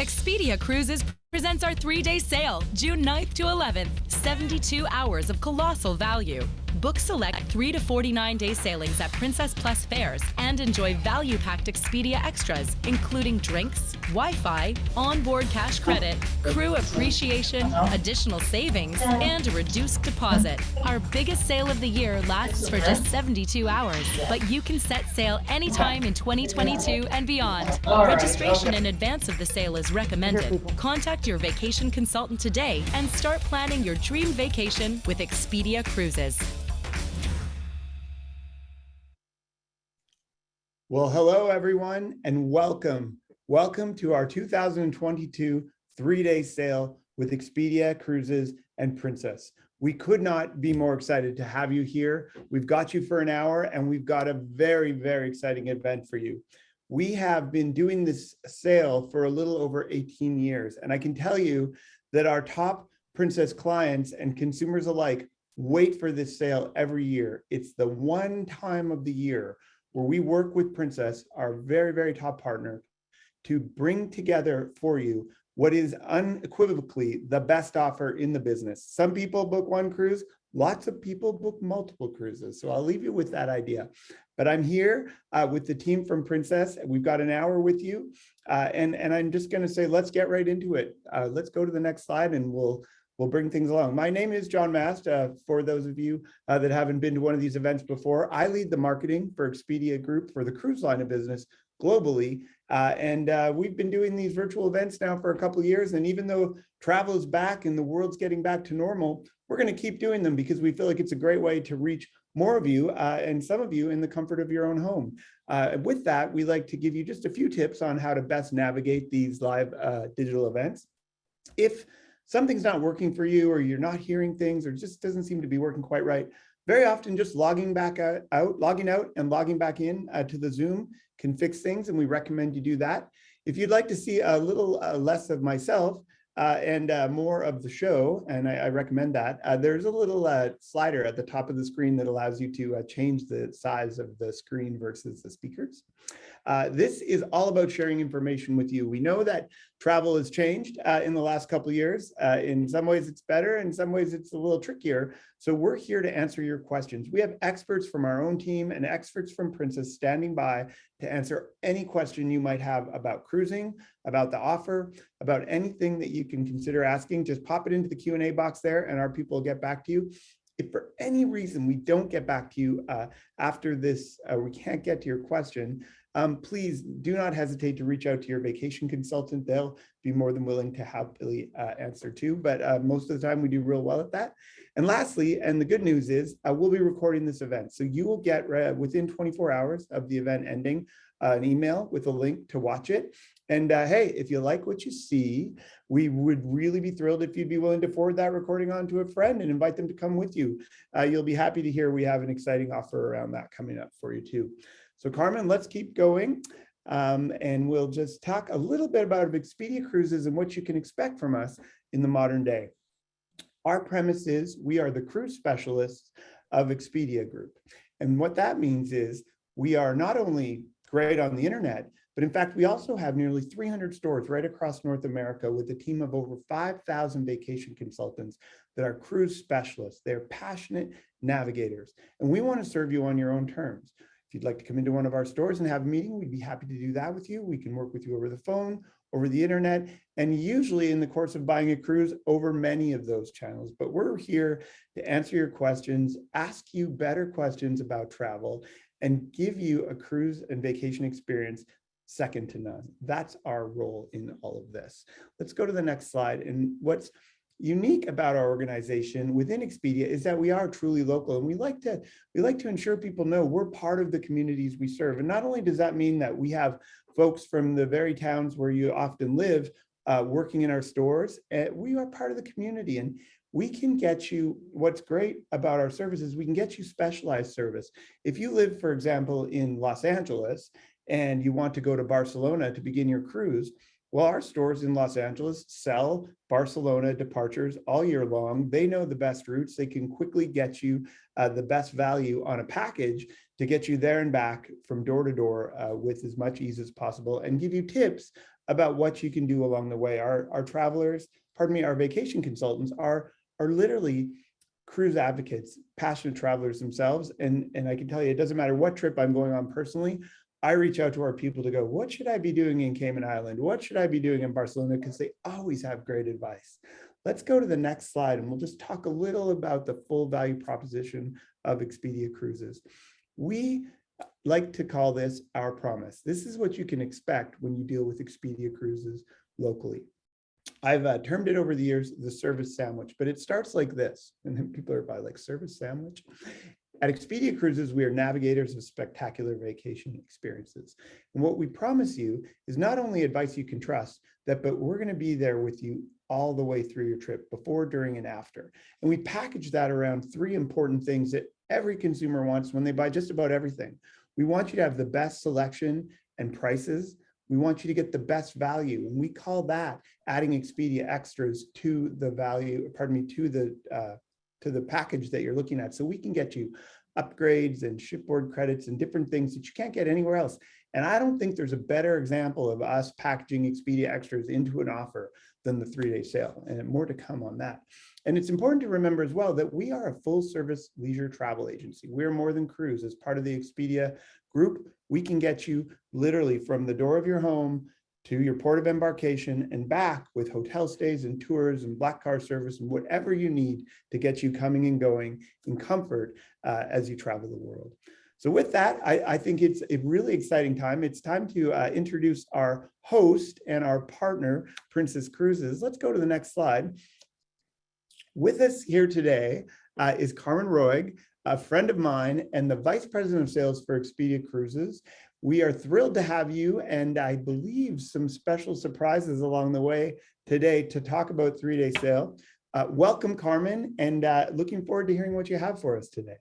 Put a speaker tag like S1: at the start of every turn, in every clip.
S1: Expedia Cruises presents our 3-day sale, June 9th to 11th. 72 hours of colossal value. Book select 3 to 49-day sailings at Princess Plus fares and enjoy value-packed Expedia extras, including drinks, Wi-Fi, onboard cash credit, crew appreciation, additional savings, and a reduced deposit. Our biggest sale of the year lasts for just 72 hours, but you can set sail anytime in 2022 and beyond. Registration in advance of the sale is recommended. Contact your vacation consultant today and start planning your dream vacation with Expedia Cruises.
S2: Well, hello, everyone, and welcome. Welcome to our 2022 3-day sale with Expedia Cruises and Princess. We could not be more excited to have you here. We've got you for an hour, and we've got a very, very exciting event for you. We have been doing this sale for a little over 18 years, and I can tell you that our top Princess clients and consumers alike wait for this sale every year. It's the one time of the year where we work with Princess, our very, very top partner, to bring together for you what is unequivocally the best offer in the business. Some people book one cruise, lots of people book multiple cruises. So I'll leave you with that idea. But I'm here with the team from Princess. We've got an hour with you. And I'm just gonna say, let's get right into it. Let's go to the next slide and we'll bring things along. My name is John Mast. For those of you that haven't been to one of these events before, I lead the marketing for Expedia Group for the cruise line of business globally. We've been doing these virtual events now for a couple of years. And even though travel is back and the world's getting back to normal, we're going to keep doing them because we feel like it's a great way to reach more of you and some of you in the comfort of your own home. With that, we like to give you just a few tips on how to best navigate these live digital events. If something's not working for you, or you're not hearing things, or just doesn't seem to be working quite right, very often just logging out and logging back in to the Zoom can fix things, and we recommend you do that. If you'd like to see a little less of myself and more of the show, and I recommend that, there's a little slider at the top of the screen that allows you to change the size of the screen versus the speakers. This is all about sharing information with you. We know that travel has changed in the last couple of years. In some ways it's better, in some ways it's a little trickier. So we're here to answer your questions. We have experts from our own team and experts from Princess standing by to answer any question you might have about cruising, about the offer, about anything that you can consider asking. Just pop it into the Q&A box there and our people will get back to you. If for any reason we don't get back to you after this, we can't get to your question, please do not hesitate to reach out to your vacation consultant. They'll be more than willing to happily answer too, but most of the time we do real well at that. And lastly, and the good news is, we'll be recording this event. So you will get, within 24 hours of the event ending, an email with a link to watch it. And hey, if you like what you see, we would really be thrilled if you'd be willing to forward that recording on to a friend and invite them to come with you. You'll be happy to hear we have an exciting offer around that coming up for you too. So Carmen, let's keep going. And we'll just talk a little bit about Expedia Cruises and what you can expect from us in the modern day. Our premise is we are the cruise specialists of Expedia Group. And what that means is we are not only great on the internet, but in fact, we also have nearly 300 stores right across North America with a team of over 5,000 vacation consultants that are cruise specialists. They're passionate navigators, and we want to serve you on your own terms. If you'd like to come into one of our stores and have a meeting, we'd be happy to do that with you. We can work with you over the phone, over the internet, and usually in the course of buying a cruise, over many of those channels. But we're here to answer your questions, ask you better questions about travel, and give you a cruise and vacation experience second to none. That's our role in all of this. Let's go to the next slide. And what's unique about our organization within Expedia is that we are truly local, and we like to ensure people know we're part of the communities we serve. And not only does that mean that we have folks from the very towns where you often live working in our stores, we are part of the community, and we can get you, what's great about our services, we can get you specialized service. If you live, for example, in Los Angeles and you want to go to Barcelona to begin your cruise, well, our stores in Los Angeles sell Barcelona departures all year long. They know the best routes. They can quickly get you the best value on a package to get you there and back from door to door with as much ease as possible, and give you tips about what you can do along the way. Our travelers, pardon me, our vacation consultants are literally cruise advocates, passionate travelers themselves. And I can tell you, it doesn't matter what trip I'm going on personally, I reach out to our people to go, what should I be doing in Cayman Island? What should I be doing in Barcelona? Because they always have great advice. Let's go to the next slide and we'll just talk a little about the full value proposition of Expedia Cruises. We like to call this our promise. This is what you can expect when you deal with Expedia Cruises locally. I've termed it over the years the service sandwich, but it starts like this. And then people are probably like, service sandwich? At Expedia Cruises, we are navigators of spectacular vacation experiences. And what we promise you is not only advice you can trust, but we're going to be there with you all the way through your trip, before, during, and after. And we package that around three important things that every consumer wants when they buy just about everything. We want you to have the best selection and prices. We want you to get the best value. And we call that adding Expedia extras to the value, pardon me, to the package that you're looking at. So we can get you upgrades and shipboard credits and different things that you can't get anywhere else. And I don't think there's a better example of us packaging Expedia extras into an offer than the 3-day sale, and more to come on that. And it's important to remember as well that we are a full service leisure travel agency. We're more than cruise. As part of the Expedia group, we can get you literally from the door of your home to your port of embarkation and back with hotel stays and tours and black car service and whatever you need to get you coming and going in comfort as you travel the world. So with that, I think it's a really exciting time. It's time to introduce our host and our partner, Princess Cruises. Let's go to the next slide. With us here today is Carmen Roig, a friend of mine and the Vice President of Sales for Expedia Cruises. We are thrilled to have you, and I believe some special surprises along the way today to talk about 3-day sale. Welcome, Carmen, and looking forward to hearing what you have for us today.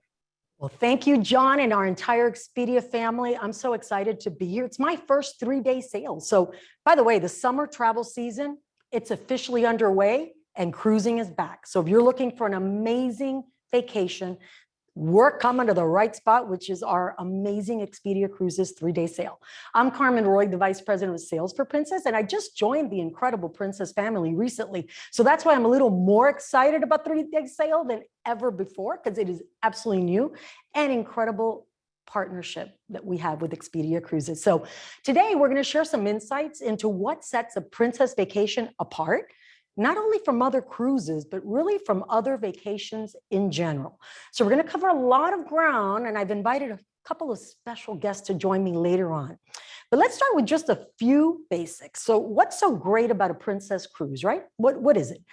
S3: Well, thank you, John, and our entire Expedia family. I'm so excited to be here. It's my first 3-day sale. So, by the way, the summer travel season, it's officially underway and cruising is back. So if you're looking for an amazing vacation, we're coming to the right spot, which is our amazing Expedia Cruises 3-day sale. I'm Carmen Roig, the Vice President of Sales for Princess, and I just joined the incredible Princess family recently. So that's why I'm a little more excited about 3-day sale than ever before, because it is absolutely new and incredible partnership that we have with Expedia Cruises. So today we're going to share some insights into what sets a Princess vacation apart, not only from other cruises, but really from other vacations in general. So we're going to cover a lot of ground, and I've invited a couple of special guests to join me later on. But let's start with just a few basics. So what's so great about a Princess cruise, right? What is it?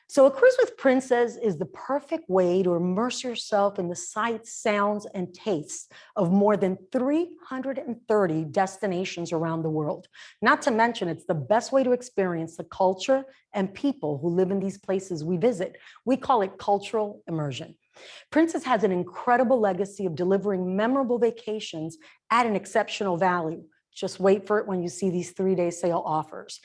S3: So a cruise with Princess is the perfect way to immerse yourself in the sights, sounds, and tastes of more than 330 destinations around the world. Not to mention, it's the best way to experience the culture and people who live in these places we visit. We call it cultural immersion. Princess has an incredible legacy of delivering memorable vacations at an exceptional value. Just wait for it when you see these 3-day sale offers.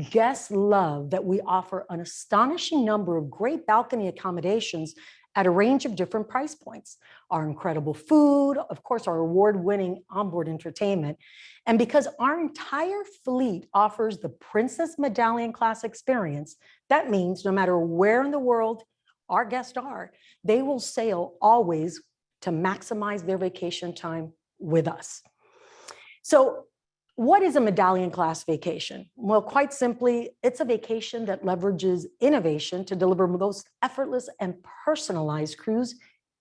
S3: Guests love that we offer an astonishing number of great balcony accommodations at a range of different price points. Our incredible food, of course, our award-winning onboard entertainment. And because our entire fleet offers the Princess Medallion class experience, that means no matter where in the world our guests are, they will sail always to maximize their vacation time with us. So, what is a medallion class vacation? Well, quite simply, it's a vacation that leverages innovation to deliver the most effortless and personalized cruise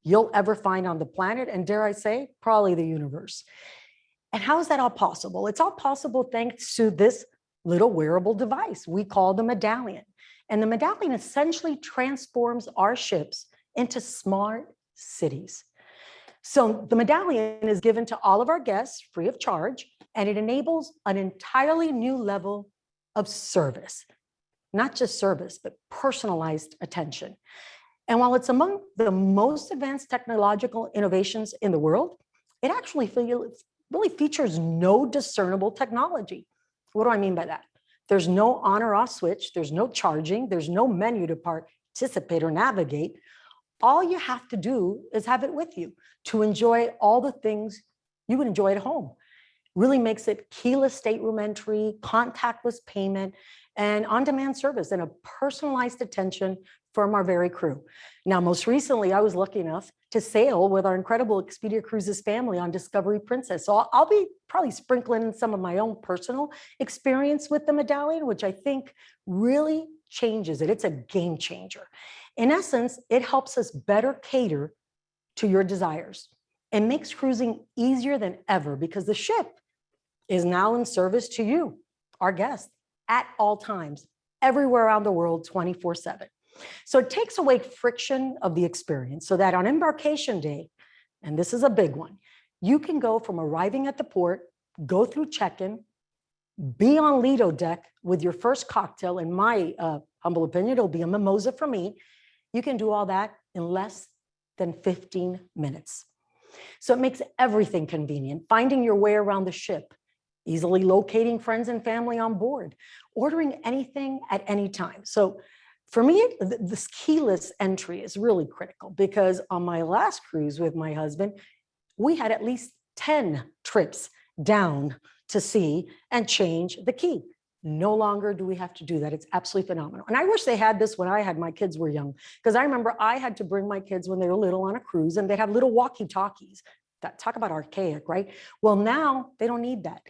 S3: you'll ever find on the planet, and dare I say, probably the universe. And how is that all possible? It's all possible thanks to this little wearable device we call the medallion. And the medallion essentially transforms our ships into smart cities. So the medallion is given to all of our guests free of charge, and it enables an entirely new level of service. Not just service, but personalized attention. And while it's among the most advanced technological innovations in the world, it actually really features no discernible technology. What do I mean by that? There's no on or off switch, there's no charging, there's no menu to participate or navigate. All you have to do is have it with you to enjoy all the things you would enjoy at home. really makes it keyless stateroom entry, contactless payment, and on-demand service and a personalized attention from our very crew. Now, most recently, I was lucky enough to sail with our incredible Expedia Cruises family on Discovery Princess. So I'll be probably sprinkling in some of my own personal experience with the medallion, which I think really changes it. It's a game changer. In essence, it helps us better cater to your desires and makes cruising easier than ever because the ship is now in service to you, our guests, at all times, everywhere around the world, 24/7. So it takes away friction of the experience so that on embarkation day, and this is a big one, you can go from arriving at the port, go through check-in, be on Lido deck with your first cocktail. In my humble opinion, it'll be a mimosa for me. You can do all that in less than 15 minutes. So it makes everything convenient, finding your way around the ship, easily locating friends and family on board, ordering anything at any time. So for me, this keyless entry is really critical because on my last cruise with my husband, we had at least 10 trips down to sea and change the key. No longer do we have to do that. It's absolutely phenomenal. And I wish they had this when I had my kids were young, because I remember I had to bring my kids when they were little on a cruise and they'd have little walkie-talkies. That, talk about archaic, right? Well, now they don't need that.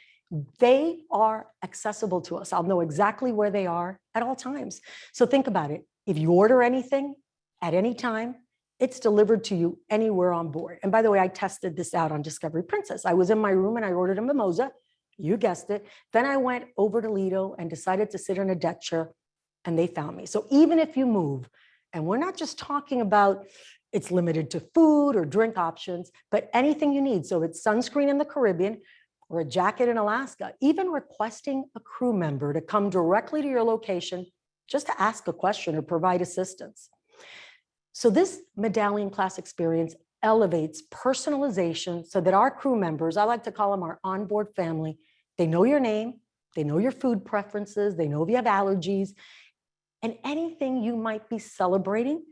S3: They are accessible to us. I'll know exactly where they are at all times. So think about it. If you order anything at any time, it's delivered to you anywhere on board. And by the way, I tested this out on Discovery Princess. I was in my room and I ordered a mimosa. You guessed it. Then I went over to Lido and decided to sit in a deck chair and they found me. So even if you move, and we're not just talking about it's limited to food or drink options, but anything you need. So it's sunscreen in the Caribbean or a jacket in Alaska, even requesting a crew member to come directly to your location just to ask a question or provide assistance. So this medallion class experience elevates personalization so that our crew members, I like to call them our onboard family, they know your name, they know your food preferences, they know if you have allergies, and anything you might be celebrating,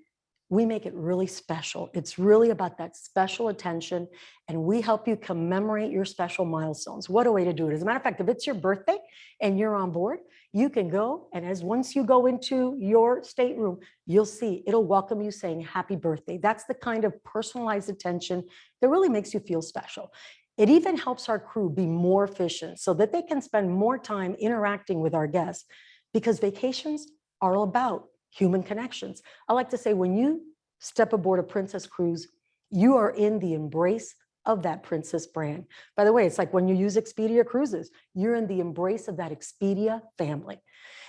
S3: we make it really special. It's really about that special attention, and we help you commemorate your special milestones. What a way to do it. As a matter of fact, if it's your birthday and you're on board, you can go, and once you go into your stateroom, you'll see it'll welcome you saying happy birthday. That's the kind of personalized attention that really makes you feel special. It even helps our crew be more efficient so that they can spend more time interacting with our guests, because vacations are all about human connections. I like to say when you step aboard a Princess cruise, you are in the embrace of that Princess brand. By the way, it's like when you use Expedia Cruises, you're in the embrace of that Expedia family.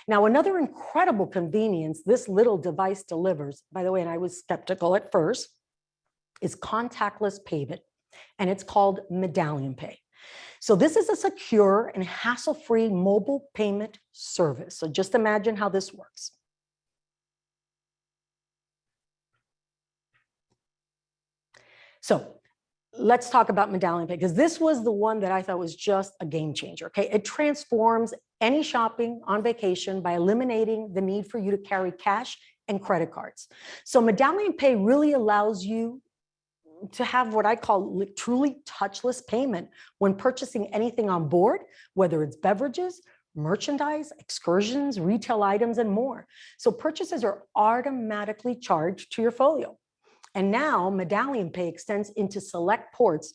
S3: Now, another incredible convenience this little device delivers, by the way, and I was skeptical at first, is contactless payment, and it's called Medallion Pay. So this is a secure and hassle-free mobile payment service. So just imagine how this works. So let's talk about Medallion Pay, because this was the one that I thought was just a game changer. Okay, it transforms any shopping on vacation by eliminating the need for you to carry cash and credit cards. So Medallion Pay really allows you to have what I call truly touchless payment when purchasing anything on board, whether it's beverages, merchandise, excursions, retail items, and more. So purchases are automatically charged to your folio. And now Medallion Pay extends into select ports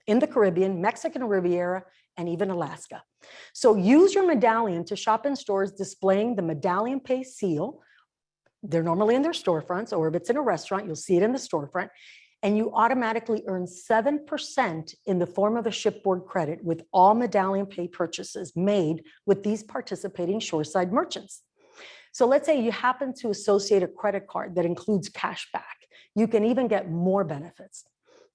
S3: in the Caribbean, Mexican Riviera, and even Alaska. So use your medallion to shop in stores displaying the Medallion Pay seal. They're normally in their storefronts, or if it's in a restaurant, you'll see it in the storefront. And you automatically earn 7% in the form of a shipboard credit with all Medallion Pay purchases made with these participating shoreside merchants. So let's say you happen to associate a credit card that includes cash back. You can even get more benefits.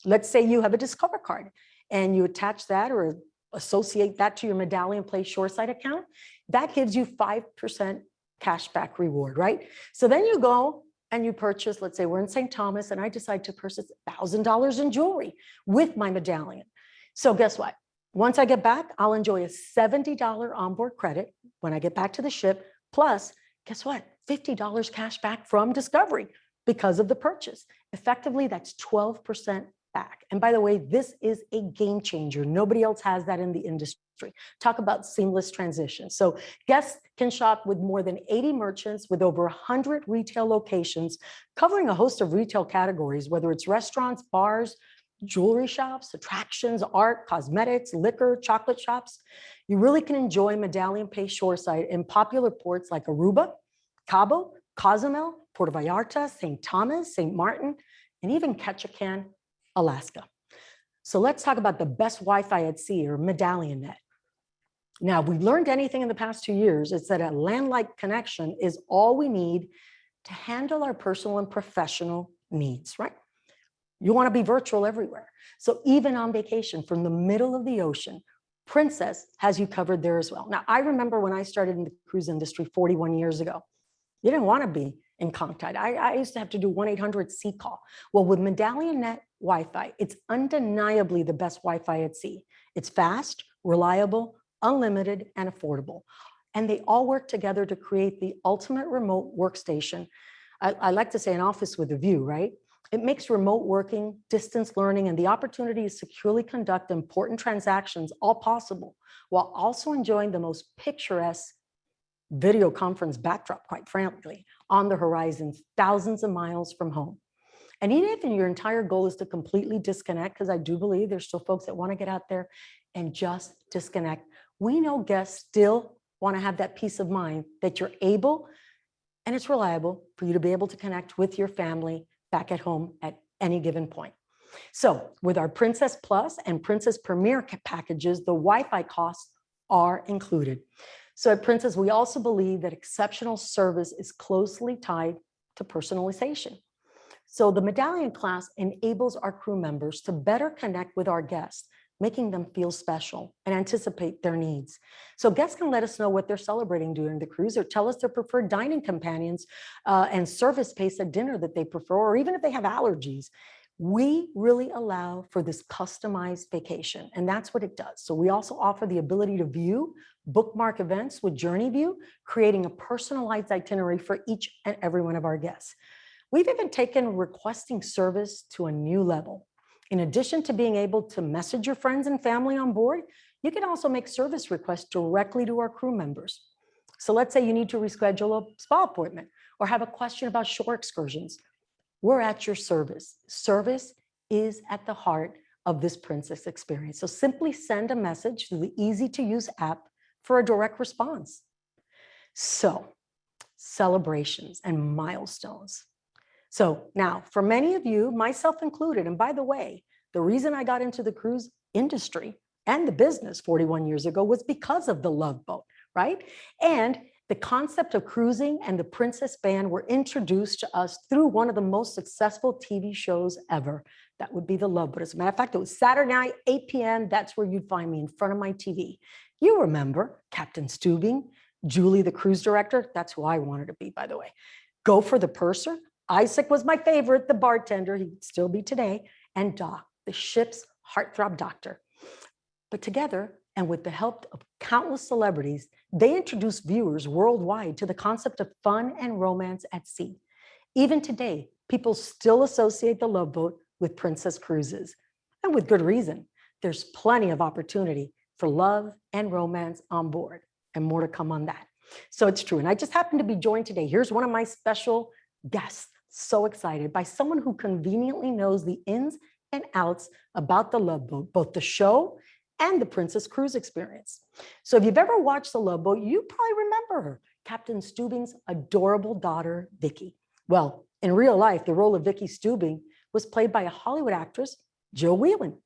S3: Let's say you have a Discover card and you attach that or associate that to your Medallion Pay shoreside account. That gives you 5% cash back reward, right? So then you go and you purchase, let's say we're in St. Thomas and I decide to purchase $1,000 in jewelry with my medallion. So guess what? Once I get back, I'll enjoy a $70 onboard credit when I get back to the ship. Plus, guess what? $50 cash back from Discovery because of the purchase. Effectively, that's 12% back. And by the way, this is a game changer. Nobody else has that in the industry. Talk about seamless transition. So guests can shop with more than 80 merchants with over 100 retail locations, covering a host of retail categories, whether it's restaurants, bars, jewelry shops, attractions, art, cosmetics, liquor, chocolate shops. You really can enjoy Medallion Bay shoreside in popular ports like Aruba, Cabo, Cozumel, Puerto Vallarta, St. Thomas, St. Martin, and even Ketchikan, Alaska. So let's talk about the best Wi-Fi at sea, or Medallion Net. Now, if we learned anything in the past 2 years, it's that a land-like connection is all we need to handle our personal and professional needs, right? You want to be virtual everywhere. So even on vacation from the middle of the ocean, Princess has you covered there as well. Now, I remember when I started in the cruise industry 41 years ago, you didn't want to be in contact. I used to have to do 1-800 call. Well, with Medallion Net Wi-Fi, it's undeniably the best Wi-Fi at sea. It's fast, reliable, unlimited, and affordable. And they all work together to create the ultimate remote workstation. I like to say an office with a view, right? It makes remote working, distance learning, and the opportunity to securely conduct important transactions all possible, while also enjoying the most picturesque video conference backdrop, quite frankly, on the horizon, thousands of miles from home. And even if your entire goal is to completely disconnect, because I do believe there's still folks that want to get out there and just disconnect, we know guests still want to have that peace of mind that you're able and it's reliable for you to be able to connect with your family back at home at any given point. So with our Princess Plus and Princess Premier packages, the Wi-Fi costs are included. So at Princess, we also believe that exceptional service is closely tied to personalization. So the Medallion class enables our crew members to better connect with our guests, making them feel special and anticipate their needs. So guests can let us know what they're celebrating during the cruise, or tell us their preferred dining companions and service pace at dinner that they prefer, or even if they have allergies. We really allow for this customized vacation, and that's what it does. So we also offer the ability to view bookmark events with Journey View, creating a personalized itinerary for each and every one of our guests. We've even taken requesting service to a new level. In addition to being able to message your friends and family on board, you can also make service requests directly to our crew members. So let's say you need to reschedule a spa appointment or have a question about shore excursions. We're at your service. Service is at the heart of this Princess experience. So simply send a message through the easy-to-use app for a direct response. So, celebrations and milestones. So now, for many of you, myself included, and by the way, the reason I got into the cruise industry and the business 41 years ago was because of the Love Boat, right? And the concept of cruising and the Princess Band were introduced to us through one of the most successful TV shows ever. That would be the Love Boat. As a matter of fact, it was Saturday night, 8 p.m. That's where you'd find me, in front of my TV. You remember Captain Stubing, Julie, the cruise director. That's who I wanted to be, by the way. Gopher, the purser. Isaac was my favorite, the bartender. He'd still be today. And Doc, the ship's heartthrob doctor. But together, and with the help of countless celebrities, they introduced viewers worldwide to the concept of fun and romance at sea. Even today, people still associate the Love Boat with Princess Cruises, and with good reason. There's plenty of opportunity for love and romance on board, and more to come on that. So it's true, and I just happen to be joined today. Here's one of my special guests, so excited, by someone who conveniently knows the ins and outs about the Love Boat, both the show and the Princess Cruise experience. So if you've ever watched the Love Boat, you probably remember her, Captain Stubing's adorable daughter, Vicki. Well, in real life, the role of Vicki Stubing was played by a Hollywood actress, Jill Whelan.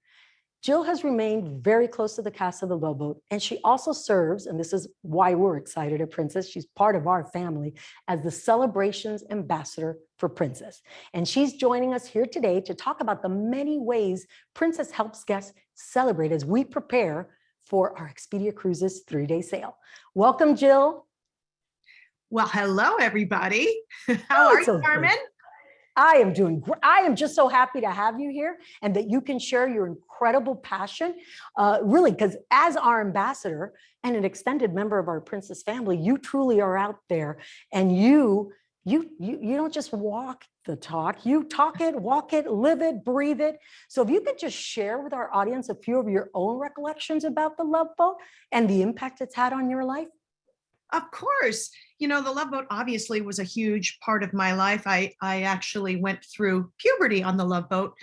S3: Jill has remained very close to the cast of the Love Boat, and she also serves, and this is why we're excited at Princess, she's part of our family, as the Celebrations Ambassador for Princess. And she's joining us here today to talk about the many ways Princess helps guests celebrate as we prepare for our Expedia Cruises 3-day sail. Welcome, Jill.
S4: Well, hello, everybody. How are you, Carmen?
S3: I am doing great. I am just so happy to have you here and that you can share your incredible passion, really, because as our ambassador and an extended member of our Princess family, you truly are out there, and you don't just walk the talk. You talk it, walk it, live it, breathe it. So if you could just share with our audience a few of your own recollections about the Love Boat and the impact it's had on your life.
S4: Of course. The Love Boat obviously was a huge part of my life. I actually went through puberty on the Love Boat.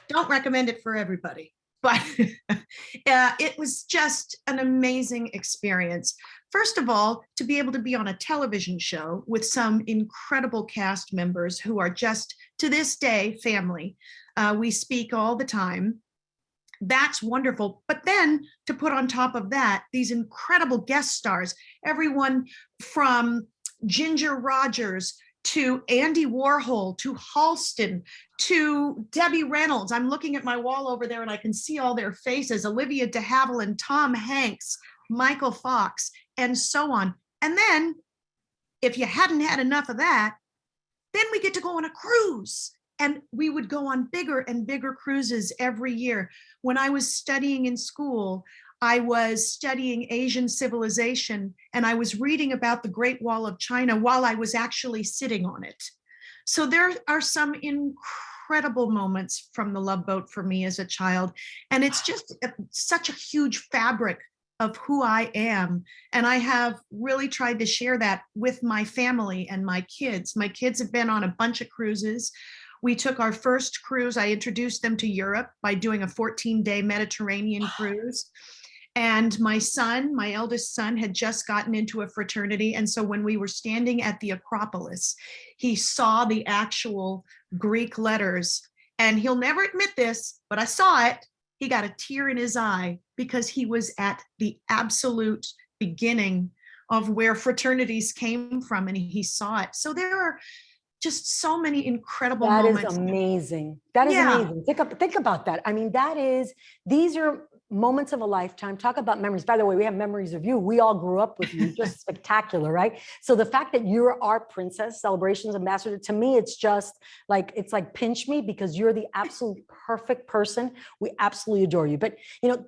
S4: Don't recommend it for everybody, but it was just an amazing experience. First of all, to be able to be on a television show with some incredible cast members who are just, to this day, family. We speak all the time. That's wonderful. But then to put on top of that, these incredible guest stars, everyone from Ginger Rogers to Andy Warhol, to Halston, to Debbie Reynolds. I'm looking at my wall over there and I can see all their faces, Olivia de Havilland, Tom Hanks, Michael Fox, and so on. And then if you hadn't had enough of that, then we get to go on a cruise. And we would go on bigger and bigger cruises every year. When I was studying in school, I was studying Asian civilization, and I was reading about the Great Wall of China while I was actually sitting on it. So there are some incredible moments from the Love Boat for me as a child. And it's just such a huge fabric of who I am. And I have really tried to share that with my family and my kids. My kids have been on a bunch of cruises. We took our first cruise. I introduced them to Europe by doing a 14-day Mediterranean cruise. And my son, my eldest son, had just gotten into a fraternity. And so when we were standing at the Acropolis, he saw the actual Greek letters. And he'll never admit this, but I saw it. He got a tear in his eye because he was at the absolute beginning of where fraternities came from, and he saw it. So there are just so many incredible moments.
S3: That is amazing. That is amazing. Think about that. I mean, these are moments of a lifetime. Talk about memories. By the way, we have memories of you. We all grew up with you, just spectacular, right? So the fact that you're our Princess Celebrations ambassador, to me, it's like pinch me, because you're the absolute perfect person. We absolutely adore you. But,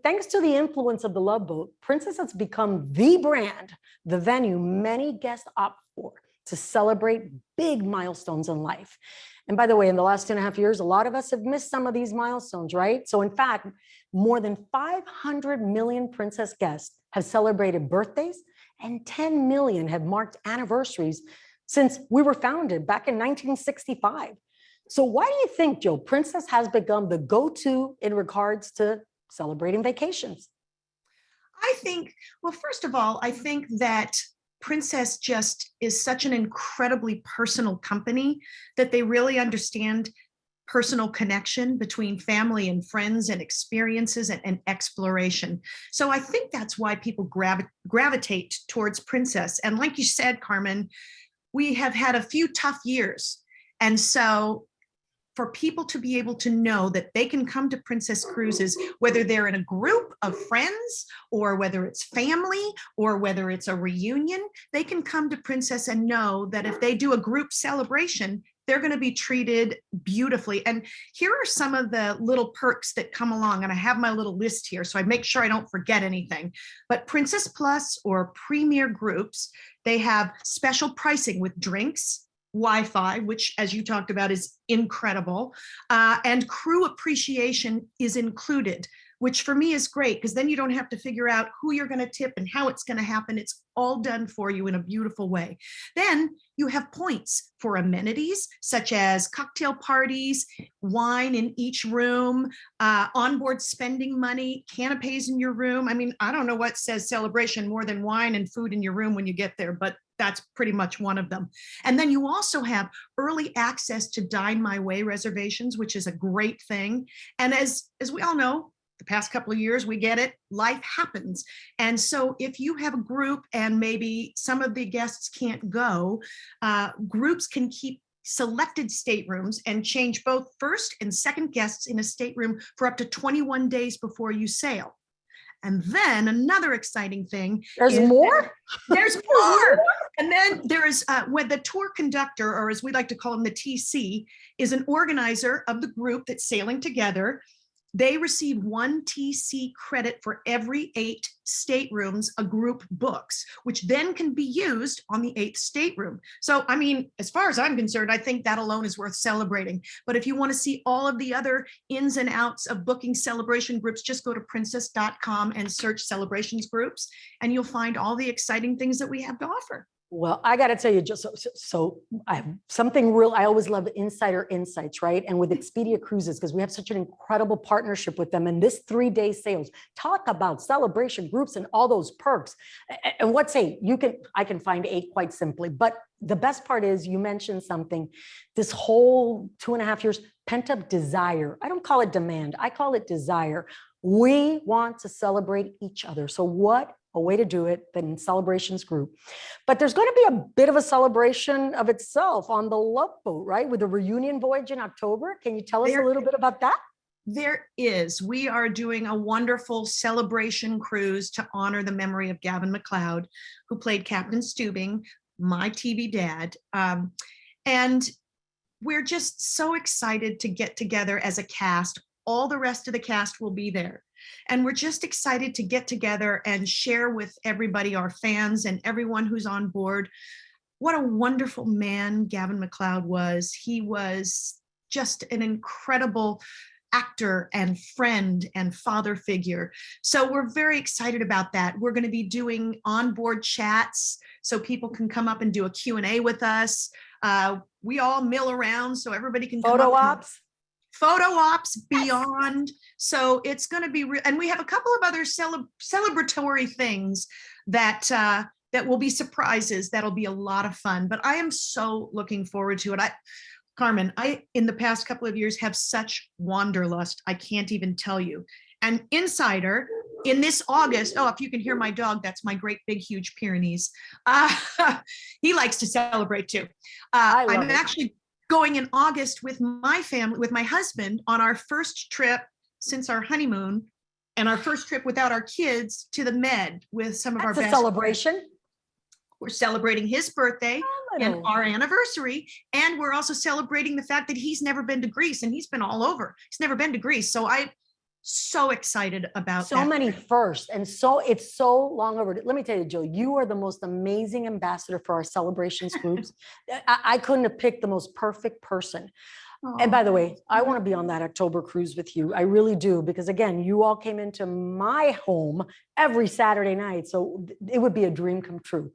S3: thanks to the influence of the Love Boat, Princess has become the brand, the venue many guests opt for to celebrate big milestones in life. And by the way, in the last 2.5 years, a lot of us have missed some of these milestones, right? So in fact, more than 500 million Princess guests have celebrated birthdays, and 10 million have marked anniversaries since we were founded back in 1965. So why do you think, Jill, Princess has become the go-to in regards to celebrating vacations?
S4: I think, well, first of all, I think that Princess just is such an incredibly personal company that they really understand personal connection between family and friends and experiences and exploration. So I think that's why people gravitate towards Princess. And like you said, Carmen, we have had a few tough years. And so for people to be able to know that they can come to Princess Cruises, whether they're in a group of friends or whether it's family or whether it's a reunion, they can come to Princess and know that if they do a group celebration, they're going to be treated beautifully. And here are some of the little perks that come along. And I have my little list here, so I make sure I don't forget anything. But Princess Plus or Premier groups, they have special pricing with drinks, Wi-Fi, which, as you talked about, is incredible, and crew appreciation is included, which for me is great, because then you don't have to figure out who you're going to tip and how it's going to happen. It's all done for you in a beautiful way. Then you have points for amenities such as cocktail parties, wine in each room, onboard spending money, canapes in your room. I mean, I don't know what says celebration more than wine and food in your room when you get there, but that's pretty much one of them. And then you also have early access to Dine My Way reservations, which is a great thing. And as we all know, the past couple of years, we get it, life happens. And so if you have a group and maybe some of the guests can't go, groups can keep selected staterooms and change both first and second guests in a stateroom for up to 21 days before you sail. And then another exciting thing.
S3: There's more?
S4: There's more. And then there is when the tour conductor, or as we like to call him, the TC, is an organizer of the group that's sailing together. They receive 1 TC credit for every 8 staterooms a group books, which then can be used on the 8th stateroom. So, I mean, as far as I'm concerned, I think that alone is worth celebrating. But if you want to see all of the other ins and outs of booking celebration groups, just go to princess.com and search celebrations groups, and you'll find all the exciting things that we have to offer.
S3: Well, I got to tell you, just so I have something real. I always love insider insights, right? And with Expedia Cruises, because we have such an incredible partnership with them, and this 3-day sales, talk about celebration groups and all those perks. And what say I can find 8 quite simply. But the best part is you mentioned something. This whole 2.5 years, pent up desire. I don't call it demand. I call it desire. We want to celebrate each other. So what a way to do it than celebrations group. But there's going to be a bit of a celebration of itself on the Love Boat, right? With a reunion voyage in October. Can you tell us a little bit about that?
S4: There is. We are doing a wonderful celebration cruise to honor the memory of Gavin MacLeod, who played Captain Stubing, my TV dad. And we're just so excited to get together as a cast. All the rest of the cast will be there. And we're just excited to get together and share with everybody, our fans and everyone who's on board, what a wonderful man Gavin MacLeod was. He was just an incredible actor and friend and father figure. So we're very excited about that. We're going to be doing onboard chats so people can come up and do a Q&A with us. We all mill around so everybody can come
S3: Photo
S4: up.
S3: ops.
S4: Photo ops beyond. So it's going to be real. And we have a couple of other celebratory things that that will be surprises. That'll be a lot of fun. But I am so looking forward to it. Carmen, in the past couple of years have such wanderlust. I can't even tell you. And Insider, in this August, oh, if you can hear my dog, that's my great big huge Pyrenees. He likes to celebrate too. I'm actually going in August with my family, with my husband, on our first trip since our honeymoon, and our first trip without our kids to the Med with some of our best
S3: celebration.
S4: Friends. We're celebrating his birthday and our anniversary, and we're also celebrating the fact that he's never been to Greece, and he's been all over. He's never been to Greece, so I'm so excited about
S3: so
S4: that.
S3: many firsts, and so it's so long overdue. Let me tell you, Jill, you are the most amazing ambassador for our celebrations groups. I couldn't have picked the most perfect person. And by the way, I want to be on that October cruise with you. I really do, because again, you all came into my home every Saturday night, so it would be a dream come true.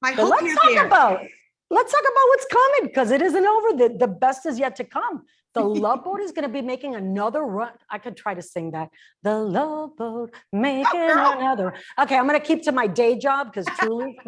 S4: I hope
S3: let's
S4: you're
S3: talk
S4: there.
S3: Let's talk about what's coming, because it isn't over. The best is yet to come. The Love Boat is going to be making another run. I could try to sing that. The Love Boat making another. Okay, I'm going to keep to my day job, because truly,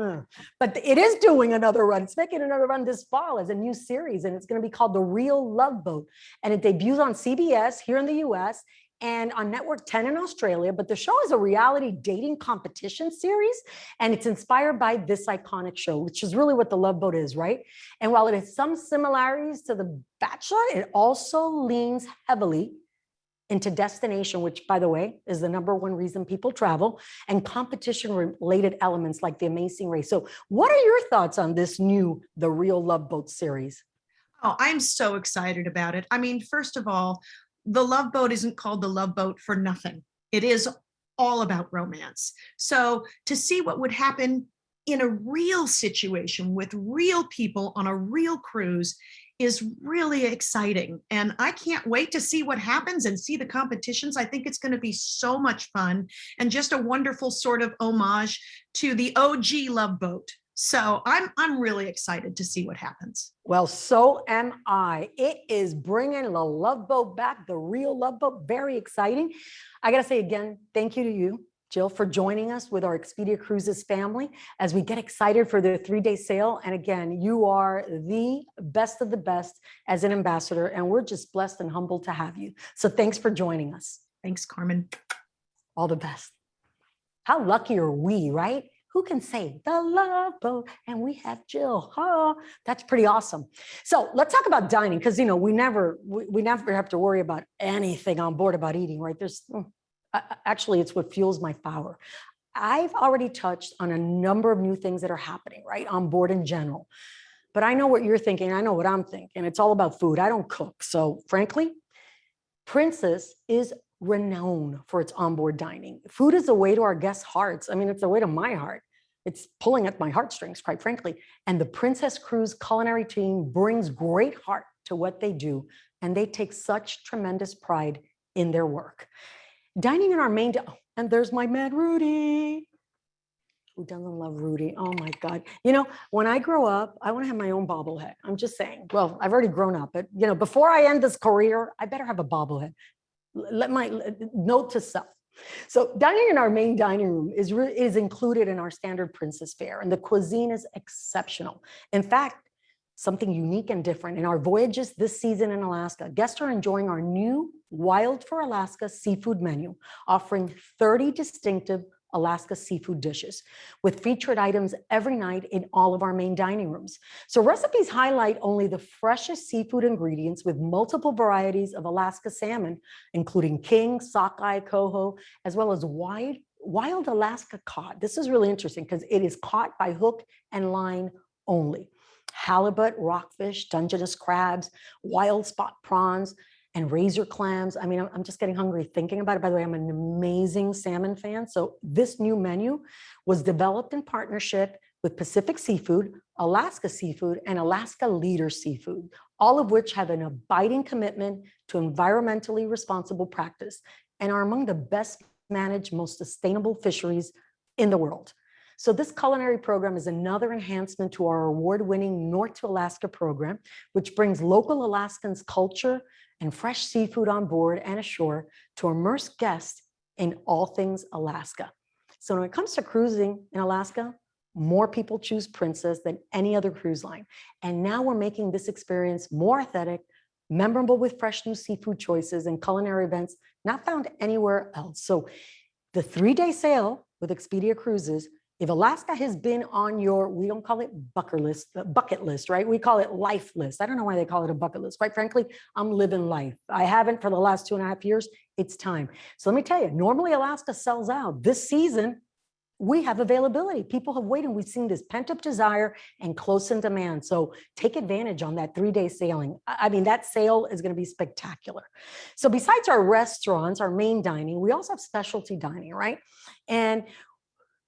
S3: but it is doing another run. It's making another run this fall as a new series, and it's going to be called The Real Love Boat. And it debuts on CBS here in the US and on Network 10 in Australia. But the show is a reality dating competition series, and it's inspired by this iconic show, which is really what the Love Boat is, right? And while it has some similarities to The Bachelor, it also leans heavily into destination, which, by the way, is the #1 reason people travel, and competition-related elements like the Amazing Race. So what are your thoughts on this new The Real Love Boat series?
S4: Oh, I'm so excited about it. I mean, first of all, the Love Boat isn't called the Love Boat for nothing. It is all about romance. So to see what would happen in a real situation with real people on a real cruise is really exciting. And I can't wait to see what happens and see the competitions. I think it's going to be so much fun and just a wonderful sort of homage to the OG Love Boat. So I'm really excited to see what happens.
S3: Well, so am I. It is bringing the Love Boat back, the real Love Boat. Very exciting. I got to say again, thank you to you, Jill, for joining us with our Expedia Cruises family as we get excited for the 3-day sale. And again, you are the best of the best as an ambassador, and we're just blessed and humbled to have you. So thanks for joining us.
S4: Thanks, Carmen.
S3: All the best. How lucky are we, right? Who can say the Love Boat and we have Jill? Oh, that's pretty awesome. So let's talk about dining, because we never have to worry about anything on board about eating, right? Actually, it's what fuels my power. I've already touched on a number of new things that are happening, right, on board in general. But I know what you're thinking. I know what I'm thinking. It's all about food. I don't cook. So frankly, Princess is renowned for its onboard dining. Food is a way to our guests' hearts. I mean, it's a way to my heart. It's pulling at my heartstrings, quite frankly. And the Princess Cruise culinary team brings great heart to what they do, and they take such tremendous pride in their work. Dining in our main, and there's my man, Rudy. Who doesn't love Rudy? Oh my God. You know, when I grow up, I want to have my own bobblehead. I'm just saying, well, I've already grown up, but you know, before I end this career, I better have a bobblehead. Let my note to self. So dining in our main dining room is included in our standard princess fare, and the cuisine is exceptional. In fact, something unique and different in our voyages this season in Alaska, guests are enjoying our new Wild for Alaska seafood menu, offering 30 distinctive Alaska seafood dishes with featured items every night in all of our main dining rooms. So recipes highlight only the freshest seafood ingredients with multiple varieties of Alaska salmon, including king, sockeye, coho, as well as wild Alaska cod. This is really interesting because it is caught by hook and line only. Halibut, rockfish, Dungeness crabs, wild spot prawns, and razor clams. I mean, I'm just getting hungry thinking about it. By the way, I'm an amazing salmon fan. So this new menu was developed in partnership with Pacific Seafood, Alaska Seafood, and Alaska Leader Seafood, all of which have an abiding commitment to environmentally responsible practice and are among the best managed, most sustainable fisheries in the world. So this culinary program is another enhancement to our award-winning North to Alaska program, which brings local Alaskans' culture and fresh seafood on board and ashore to immerse guests in all things Alaska. So when it comes to cruising in Alaska, more people choose Princess than any other cruise line. And now we're making this experience more authentic, memorable with fresh new seafood choices and culinary events not found anywhere else. So the 3-day sail with Expedia Cruises, if Alaska has been on your, we don't call it bucket list, right? We call it life list. I don't know why they call it a bucket list. Quite frankly, I'm living life. I haven't for the last 2.5 years. It's time. So let me tell you, normally Alaska sells out. This season, we have availability. People have waited. We've seen this pent-up desire and close in demand. So take advantage on that 3-day sailing. I mean, that sail is going to be spectacular. So besides our restaurants, our main dining, we also have specialty dining, right? And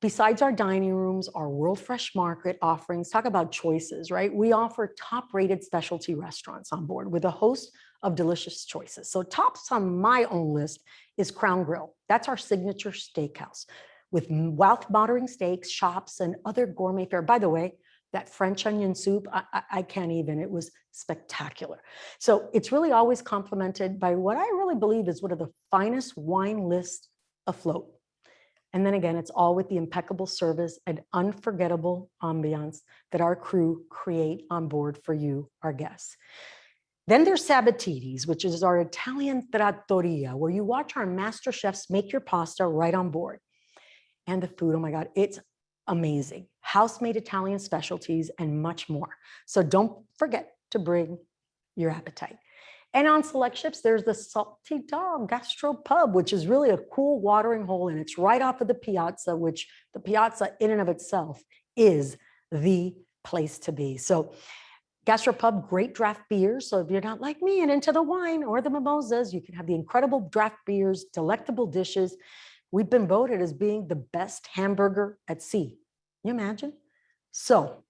S3: besides our dining rooms, our World Fresh Market offerings, talk about choices, right? We offer top-rated specialty restaurants on board with a host of delicious choices. So tops on my own list is Crown Grill. That's our signature steakhouse with mouth-watering steaks, chops, and other gourmet fare. By the way, that French onion soup, I can't even, it was spectacular. So it's really always complemented by what I really believe is one of the finest wine lists afloat. And then again, it's all with the impeccable service and unforgettable ambiance that our crew create on board for you, our guests. Then there's Sabatini's, which is our Italian trattoria, where you watch our master chefs make your pasta right on board. And the food, oh my God, it's amazing. House-made Italian specialties and much more. So don't forget to bring your appetite. And on select ships, there's the Salty Dog Gastro Pub, which is really a cool watering hole, and it's right off of the piazza, which the piazza in and of itself is the place to be. So Gastro Pub, great draft beers. So if you're not like me and into the wine or the mimosas, you can have the incredible draft beers, delectable dishes. We've been voted as being the best hamburger at sea. Can you imagine? So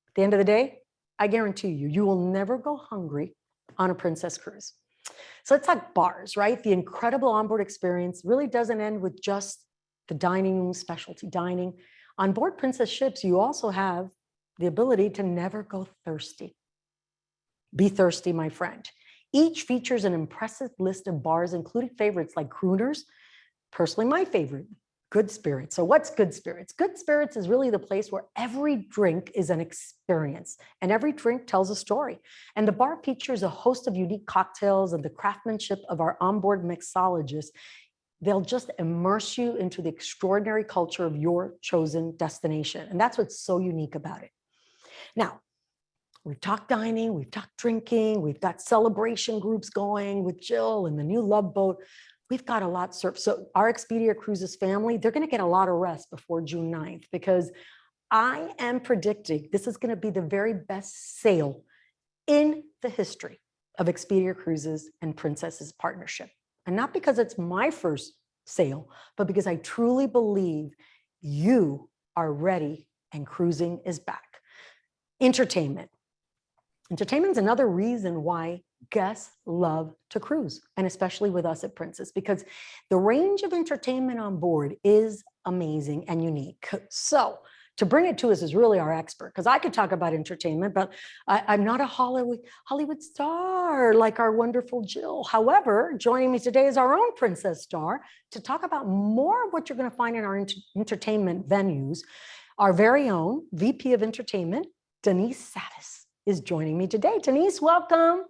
S3: at the end of the day, I guarantee you, you will never go hungry on a Princess Cruise. So it's like bars, right? The incredible onboard experience really doesn't end with just the dining room, specialty dining. On board Princess ships, you also have the ability to never go thirsty. Be thirsty, my friend. Each features an impressive list of bars, including favorites like Crooners, personally my favorite, Good Spirits. So what's Good Spirits? Good Spirits is really the place where every drink is an experience and every drink tells a story. And the bar features a host of unique cocktails and the craftsmanship of our onboard mixologists. They'll just immerse you into the extraordinary culture of your chosen destination. And that's what's so unique about it. Now, we've talked dining, we've talked drinking, we've got celebration groups going with Jill and the new Love Boat. We've got a lot served. So our Expedia Cruises family, they're going to get a lot of rest before June 9th, because I am predicting this is going to be the very best sail in the history of Expedia Cruises and Princess's partnership. And not because it's my first sail, but because I truly believe you are ready and cruising is back. Entertainment. Entertainment is another reason why guests love to cruise, and especially with us at Princess, because the range of entertainment on board is amazing and unique. So to bring it to us is really our expert, because I could talk about entertainment, but I'm not a Hollywood star like our wonderful Jill. However, joining me today is our own Princess star to talk about more of what you're going to find in our entertainment venues. Our very own VP of Entertainment, Denise Satis, is joining me today. Denise, welcome.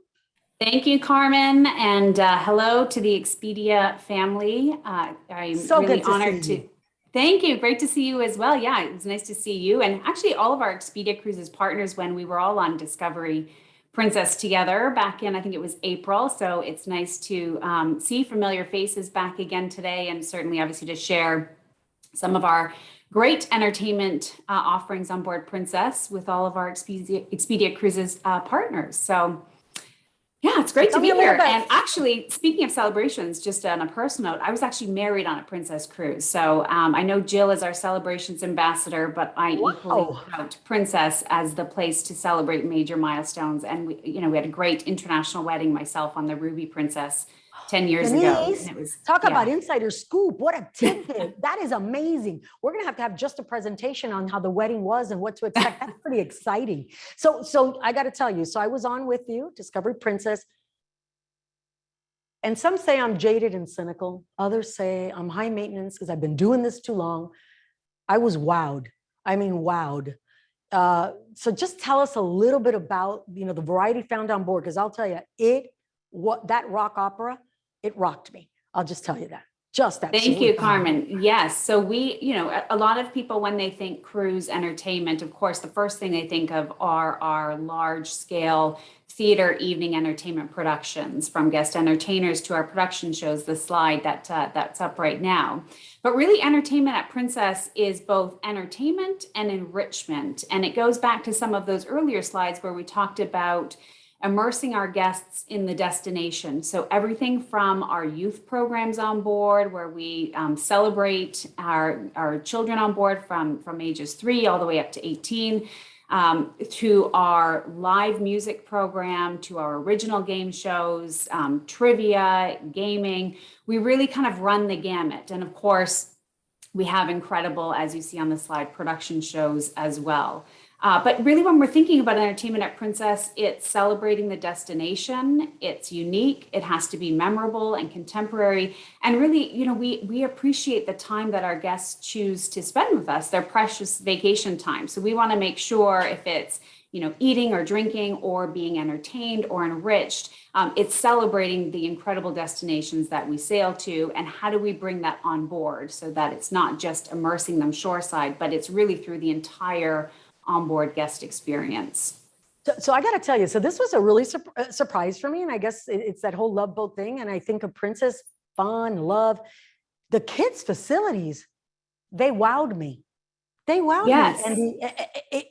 S5: Thank you, Carmen, and hello to the Expedia family. I'm
S3: So
S5: really
S3: good to
S5: honored
S3: see
S5: to.
S3: you.
S5: Thank you. Great to see you as well. Yeah, it was nice to see you, and actually all of our Expedia Cruises partners when we were all on Discovery Princess together back in, I think it was April. So it's nice to see familiar faces back again today, and certainly obviously to share some of our great entertainment offerings on board Princess with all of our Expedia Cruises partners. So yeah, it's great to be here. And actually, speaking of celebrations, just on a personal note, I was actually married on a Princess cruise. So I know Jill is our celebrations ambassador, but I equally count Princess as the place to celebrate major milestones. And we had a great international wedding myself on the Ruby Princess 10 years ago.
S3: Denise,
S5: And it was,
S3: talk about insider scoop. What a tidbit. That is amazing. We're going to have just a presentation on how the wedding was and what to expect. That's pretty exciting. So I got to tell you, so I was on with you, Discovery Princess. And some say I'm jaded and cynical. Others say I'm high maintenance because I've been doing this too long. I was wowed. I mean, wowed. So just tell us a little bit about, the variety found on board, because I'll tell you, that rock opera, it rocked me. I'll just tell you that.
S5: Thank you, Carmen. Yes. So a lot of people, when they think cruise entertainment, of course, the first thing they think of are our large scale theater evening entertainment productions, from guest entertainers to our production shows, the slide that's up right now. But really, entertainment at Princess is both entertainment and enrichment. And it goes back to some of those earlier slides where we talked about immersing our guests in the destination. So everything from our youth programs on board, where we celebrate our children on board from ages 3 all the way up to 18, to our live music program, to our original game shows, trivia, gaming. We really kind of run the gamut. And of course, we have incredible, as you see on the slide, production shows as well. But really, when we're thinking about entertainment at Princess, it's celebrating the destination. It's unique. It has to be memorable and contemporary. And really, we appreciate the time that our guests choose to spend with us, their precious vacation time. So we want to make sure if it's, eating or drinking or being entertained or enriched, it's celebrating the incredible destinations that we sail to, and how do we bring that on board so that it's not just immersing them shoreside, but it's really through the entire onboard guest experience.
S3: So I got to tell you, so this was a really surprise for me. And I guess it's that whole Love Boat thing. And I think of Princess, fun, love, the kids' facilities, they wowed me. They wowed me.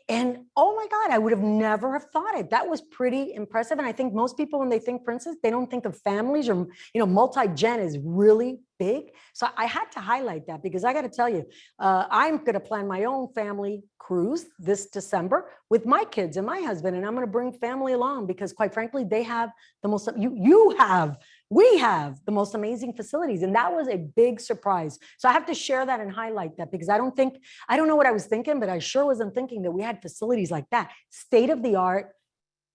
S3: And oh my God, I would have never have thought it. That was pretty impressive. And I think most people, when they think Princess, they don't think of families, or, multi-gen is really big. So I had to highlight that, because I got to tell you, I'm going to plan my own family cruise this December with my kids and my husband, and I'm going to bring family along, because quite frankly, they have the most, we have the most amazing facilities. And that was a big surprise. So I have to share that and highlight that, because I don't know what I was thinking, but I sure wasn't thinking that we had facilities like that. State of the art,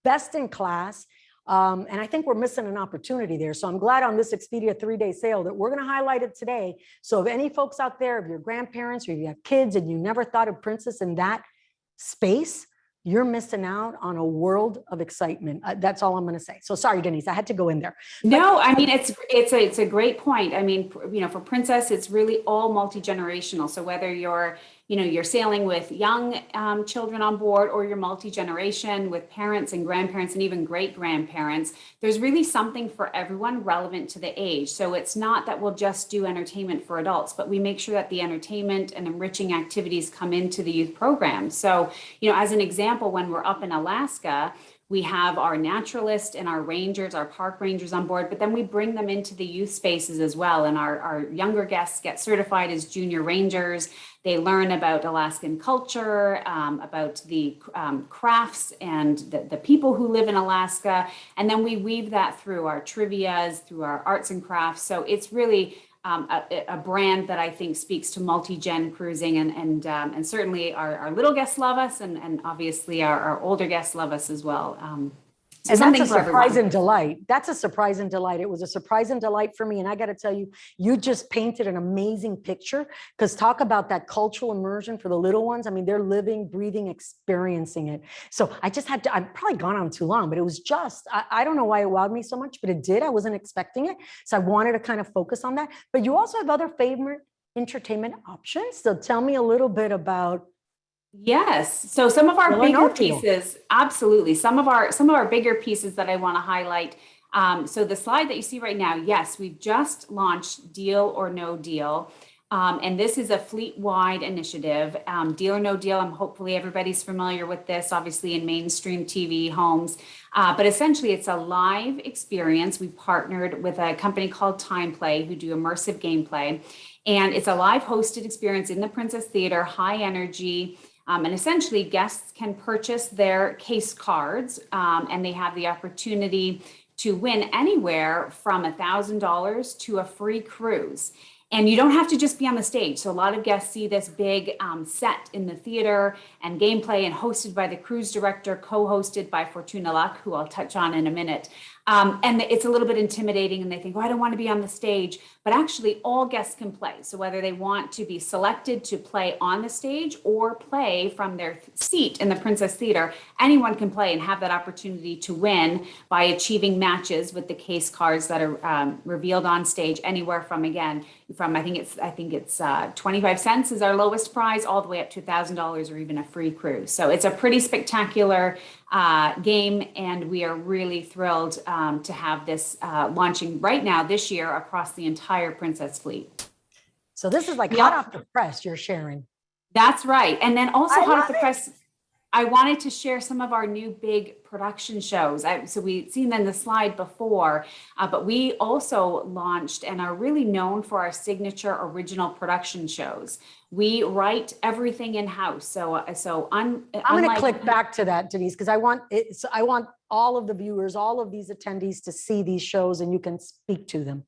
S3: best in class. And I think we're missing an opportunity there. So I'm glad on this Expedia 3-day sale that we're going to highlight it today. So if any folks out there, if you're grandparents or you have kids and you never thought of Princess in that space, you're missing out on a world of excitement. That's all I'm going to say. So sorry, Denise, I had to go in there.
S5: No, I mean, it's a great point. I mean, for Princess, it's really all multi-generational. So whether you're sailing with young children on board, or you're multi-generation with parents and grandparents and even great grandparents, there's really something for everyone relevant to the age. So it's not that we'll just do entertainment for adults, but we make sure that the entertainment and enriching activities come into the youth program. So, as an example, when we're up in Alaska, We have our naturalists and our rangers, our park rangers on board, but then we bring them into the youth spaces as well. And our younger guests get certified as junior rangers. They learn about Alaskan culture, about the crafts and the people who live in Alaska. And then we weave that through our trivias, through our arts and crafts. So it's really a brand that I think speaks to multi-gen cruising, and certainly our little guests love us, and obviously our older guests love us as well. So
S3: and
S5: something
S3: that's a
S5: for
S3: surprise
S5: everyone.
S3: and delight. That's a surprise and delight. It was a surprise and delight for me. And I got to tell you, you just painted an amazing picture, because talk about that cultural immersion for the little ones. I mean, they're living, breathing, experiencing it. So I just had to, I've probably gone on too long, but it was just, I don't know why it wowed me so much, but it did. I wasn't expecting it. So I wanted to kind of focus on that. But you also have other favorite entertainment options. So tell me a little bit about.
S5: Yes. So some of our
S3: Deal or
S5: bigger
S3: no deal.
S5: pieces, absolutely. Some of our bigger pieces that I want to highlight. So the slide that you see right now, yes, we've just launched Deal or No Deal. And this is a fleet-wide initiative. Deal or No Deal, hopefully everybody's familiar with this, obviously in mainstream TV homes. But essentially it's a live experience. We partnered with a company called Time Play who do immersive gameplay. And it's a live hosted experience in the Princess Theater, high energy. And essentially guests can purchase their case cards and they have the opportunity to win anywhere from $1,000 to a free cruise. And you don't have to just be on the stage. So a lot of guests see this big set in the theater and gameplay and hosted by the cruise director, co-hosted by Fortuna Luck, who I'll touch on in a minute. And it's a little bit intimidating and they think, oh, I don't want to be on the stage, but actually all guests can play. So whether they want to be selected to play on the stage or play from their seat in the Princess Theater, anyone can play and have that opportunity to win by achieving matches with the case cards that are revealed on stage, anywhere from, again, from I think it's 25 cents is our lowest prize, all the way up to $1,000 or even a free cruise. So it's a pretty spectacular game, and we are really thrilled to have this launching right now this year across the entire Princess fleet.
S3: So this is like hot off the press you're sharing.
S5: That's right. And then also
S3: I
S5: hot off
S3: love
S5: the press, I wanted to share some of our new big production shows. So we've seen them in the slide before, but we also launched and are really known for our signature original production shows. We write everything in-house. So I'm
S3: going to click back to that, Denise, because I want all of the viewers, all of these attendees to see these shows and you can speak to them.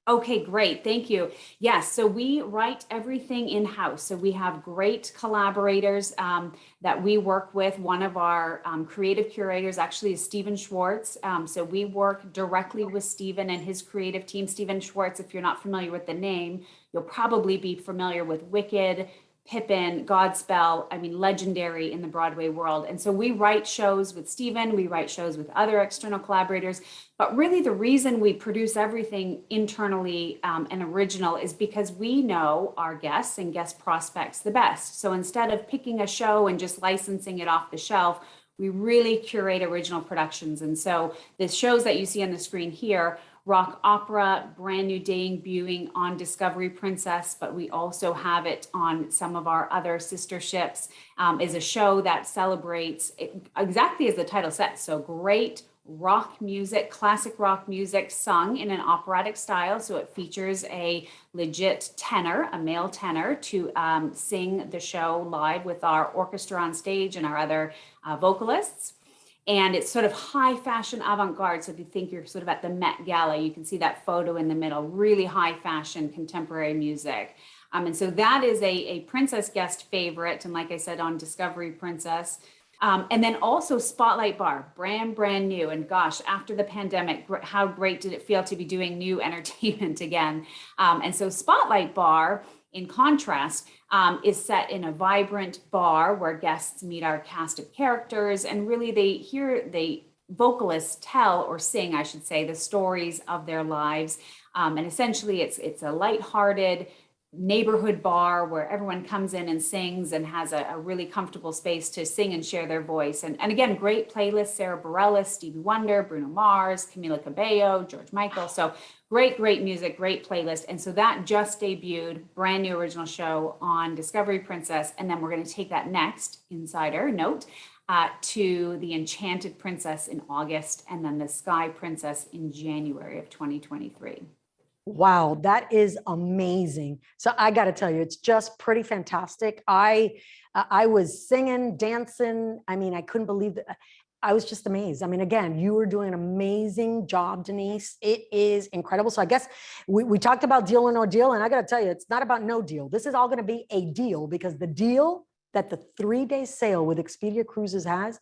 S5: Okay, great. Thank you. Yes, so we write everything in-house. So we have great collaborators that we work with. One of our creative curators actually is Stephen Schwartz. So we work directly with Stephen and his creative team. Stephen Schwartz, if you're not familiar with the name, you'll probably be familiar with Wicked, Pippin, Godspell, legendary in the Broadway world. And so we write shows with Stephen, we write shows with other external collaborators, but really the reason we produce everything internally and original is because we know our guests and guest prospects the best. So instead of picking a show and just licensing it off the shelf, we really curate original productions. And so the shows that you see on the screen here, rock opera, brand new debuting on Discovery Princess, but we also have it on some of our other sister ships, is a show that celebrates exactly as the title says. So great rock music, classic rock music sung in an operatic style. So it features a legit tenor, a male tenor, to sing the show live with our orchestra on stage and our other vocalists. And it's sort of high fashion avant-garde. So if you think you're sort of at the Met Gala, you can see that photo in the middle, really high fashion contemporary music. And so that is a Princess guest favorite. And like I said, on Discovery Princess. And then also Spotlight Bar, brand new. And gosh, after the pandemic, how great did it feel to be doing new entertainment again? And so Spotlight Bar, in contrast, is set in a vibrant bar where guests meet our cast of characters, and really they hear the vocalists tell, or sing, I should say, the stories of their lives. And essentially it's a lighthearted neighborhood bar where everyone comes in and sings and has a really comfortable space to sing and share their voice. And again, great playlists: Sarah Bareilles, Stevie Wonder, Bruno Mars, Camila Cabello, George Michael. So great music, great playlist. And so that just debuted, brand new original show on Discovery Princess. And then we're going to take that next, insider note, to the Enchanted Princess in August, and then the Sky Princess in January of 2023.
S3: Wow, that is amazing. So I got to tell you, it's just pretty fantastic. I was singing, dancing. I mean, I couldn't believe that. I was just amazed. I mean, again, you were doing an amazing job, Denise. It is incredible. So I guess we talked about deal or no deal, and I got to tell you, it's not about no deal. This is all going to be a deal, because the deal that the 3-day sale with Expedia Cruises has,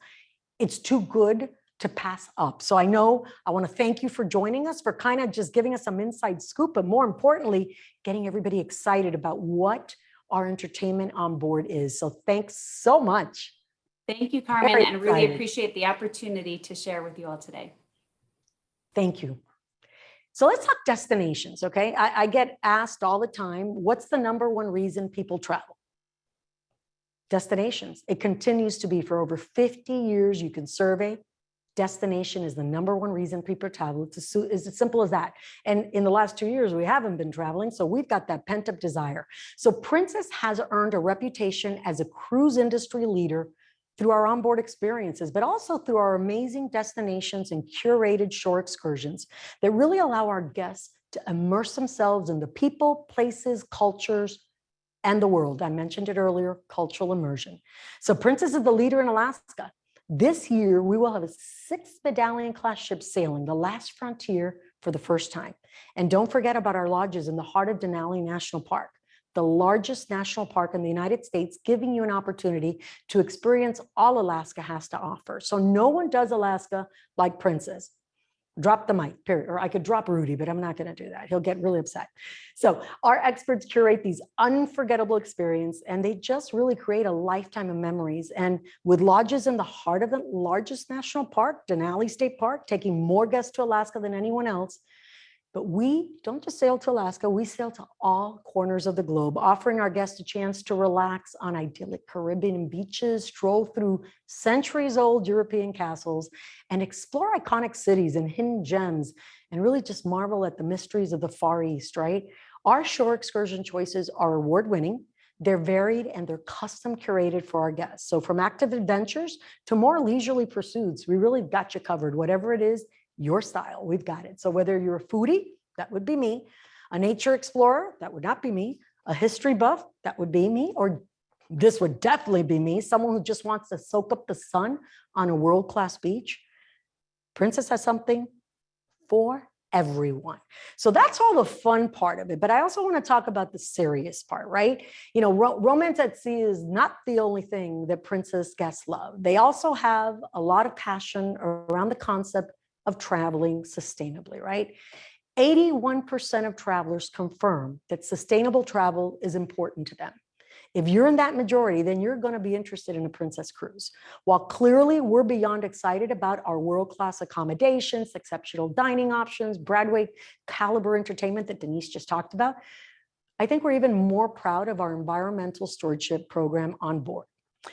S3: it's too good to pass up. So I want to thank you for joining us, for kind of just giving us some inside scoop, but more importantly, getting everybody excited about what our entertainment on board is. So thanks so much.
S5: Thank you, Carmen,
S3: Very
S5: and really
S3: excited.
S5: appreciate the opportunity to share with you all today.
S3: Thank you. So let's talk destinations, okay? I get asked all the time, what's the #1 reason people travel? Destinations. It continues to be for over 50 years. You can survey. Destination is the #1 reason people travel. It's as simple as that. And in the last 2 years, we haven't been traveling, so we've got that pent-up desire. So Princess has earned a reputation as a cruise industry leader through our onboard experiences, but also through our amazing destinations and curated shore excursions that really allow our guests to immerse themselves in the people, places, cultures, and the world. I mentioned it earlier, cultural immersion. So Princess is the leader in Alaska. This year, we will have a 6th Medallion class ship sailing, the last frontier, for the first time. And don't forget about our lodges in the heart of Denali National Park, the largest national park in the United States, giving you an opportunity to experience all Alaska has to offer. So no one does Alaska like Princess. Drop the mic, period. Or I could drop Rudy, but I'm not going to do that. He'll get really upset. So our experts curate these unforgettable experiences, and they just really create a lifetime of memories. And with lodges in the heart of the largest national park, Denali State Park, taking more guests to Alaska than anyone else. But we don't just sail to Alaska, we sail to all corners of the globe, offering our guests a chance to relax on idyllic Caribbean beaches, stroll through centuries-old European castles, and explore iconic cities and hidden gems, and really just marvel at the mysteries of the Far East, right? Our shore excursion choices are award-winning, they're varied, and they're custom curated for our guests. So from active adventures to more leisurely pursuits, we really got you covered. Whatever it is, your style, we've got it. So whether you're a foodie, that would be me, a nature explorer, that would not be me, a history buff, that would be me, or this would definitely be me, someone who just wants to soak up the sun on a world-class beach, Princess has something for everyone. So that's all the fun part of it. But I also want to talk about the serious part, right? You know, romance at sea is not the only thing that Princess guests love. They also have a lot of passion around the concept of traveling sustainably, right? 81% of travelers confirm that sustainable travel is important to them. If you're in that majority, then you're going to be interested in a Princess cruise. While clearly we're beyond excited about our world-class accommodations, exceptional dining options, Broadway caliber entertainment that Denise just talked about, I think we're even more proud of our environmental stewardship program on board.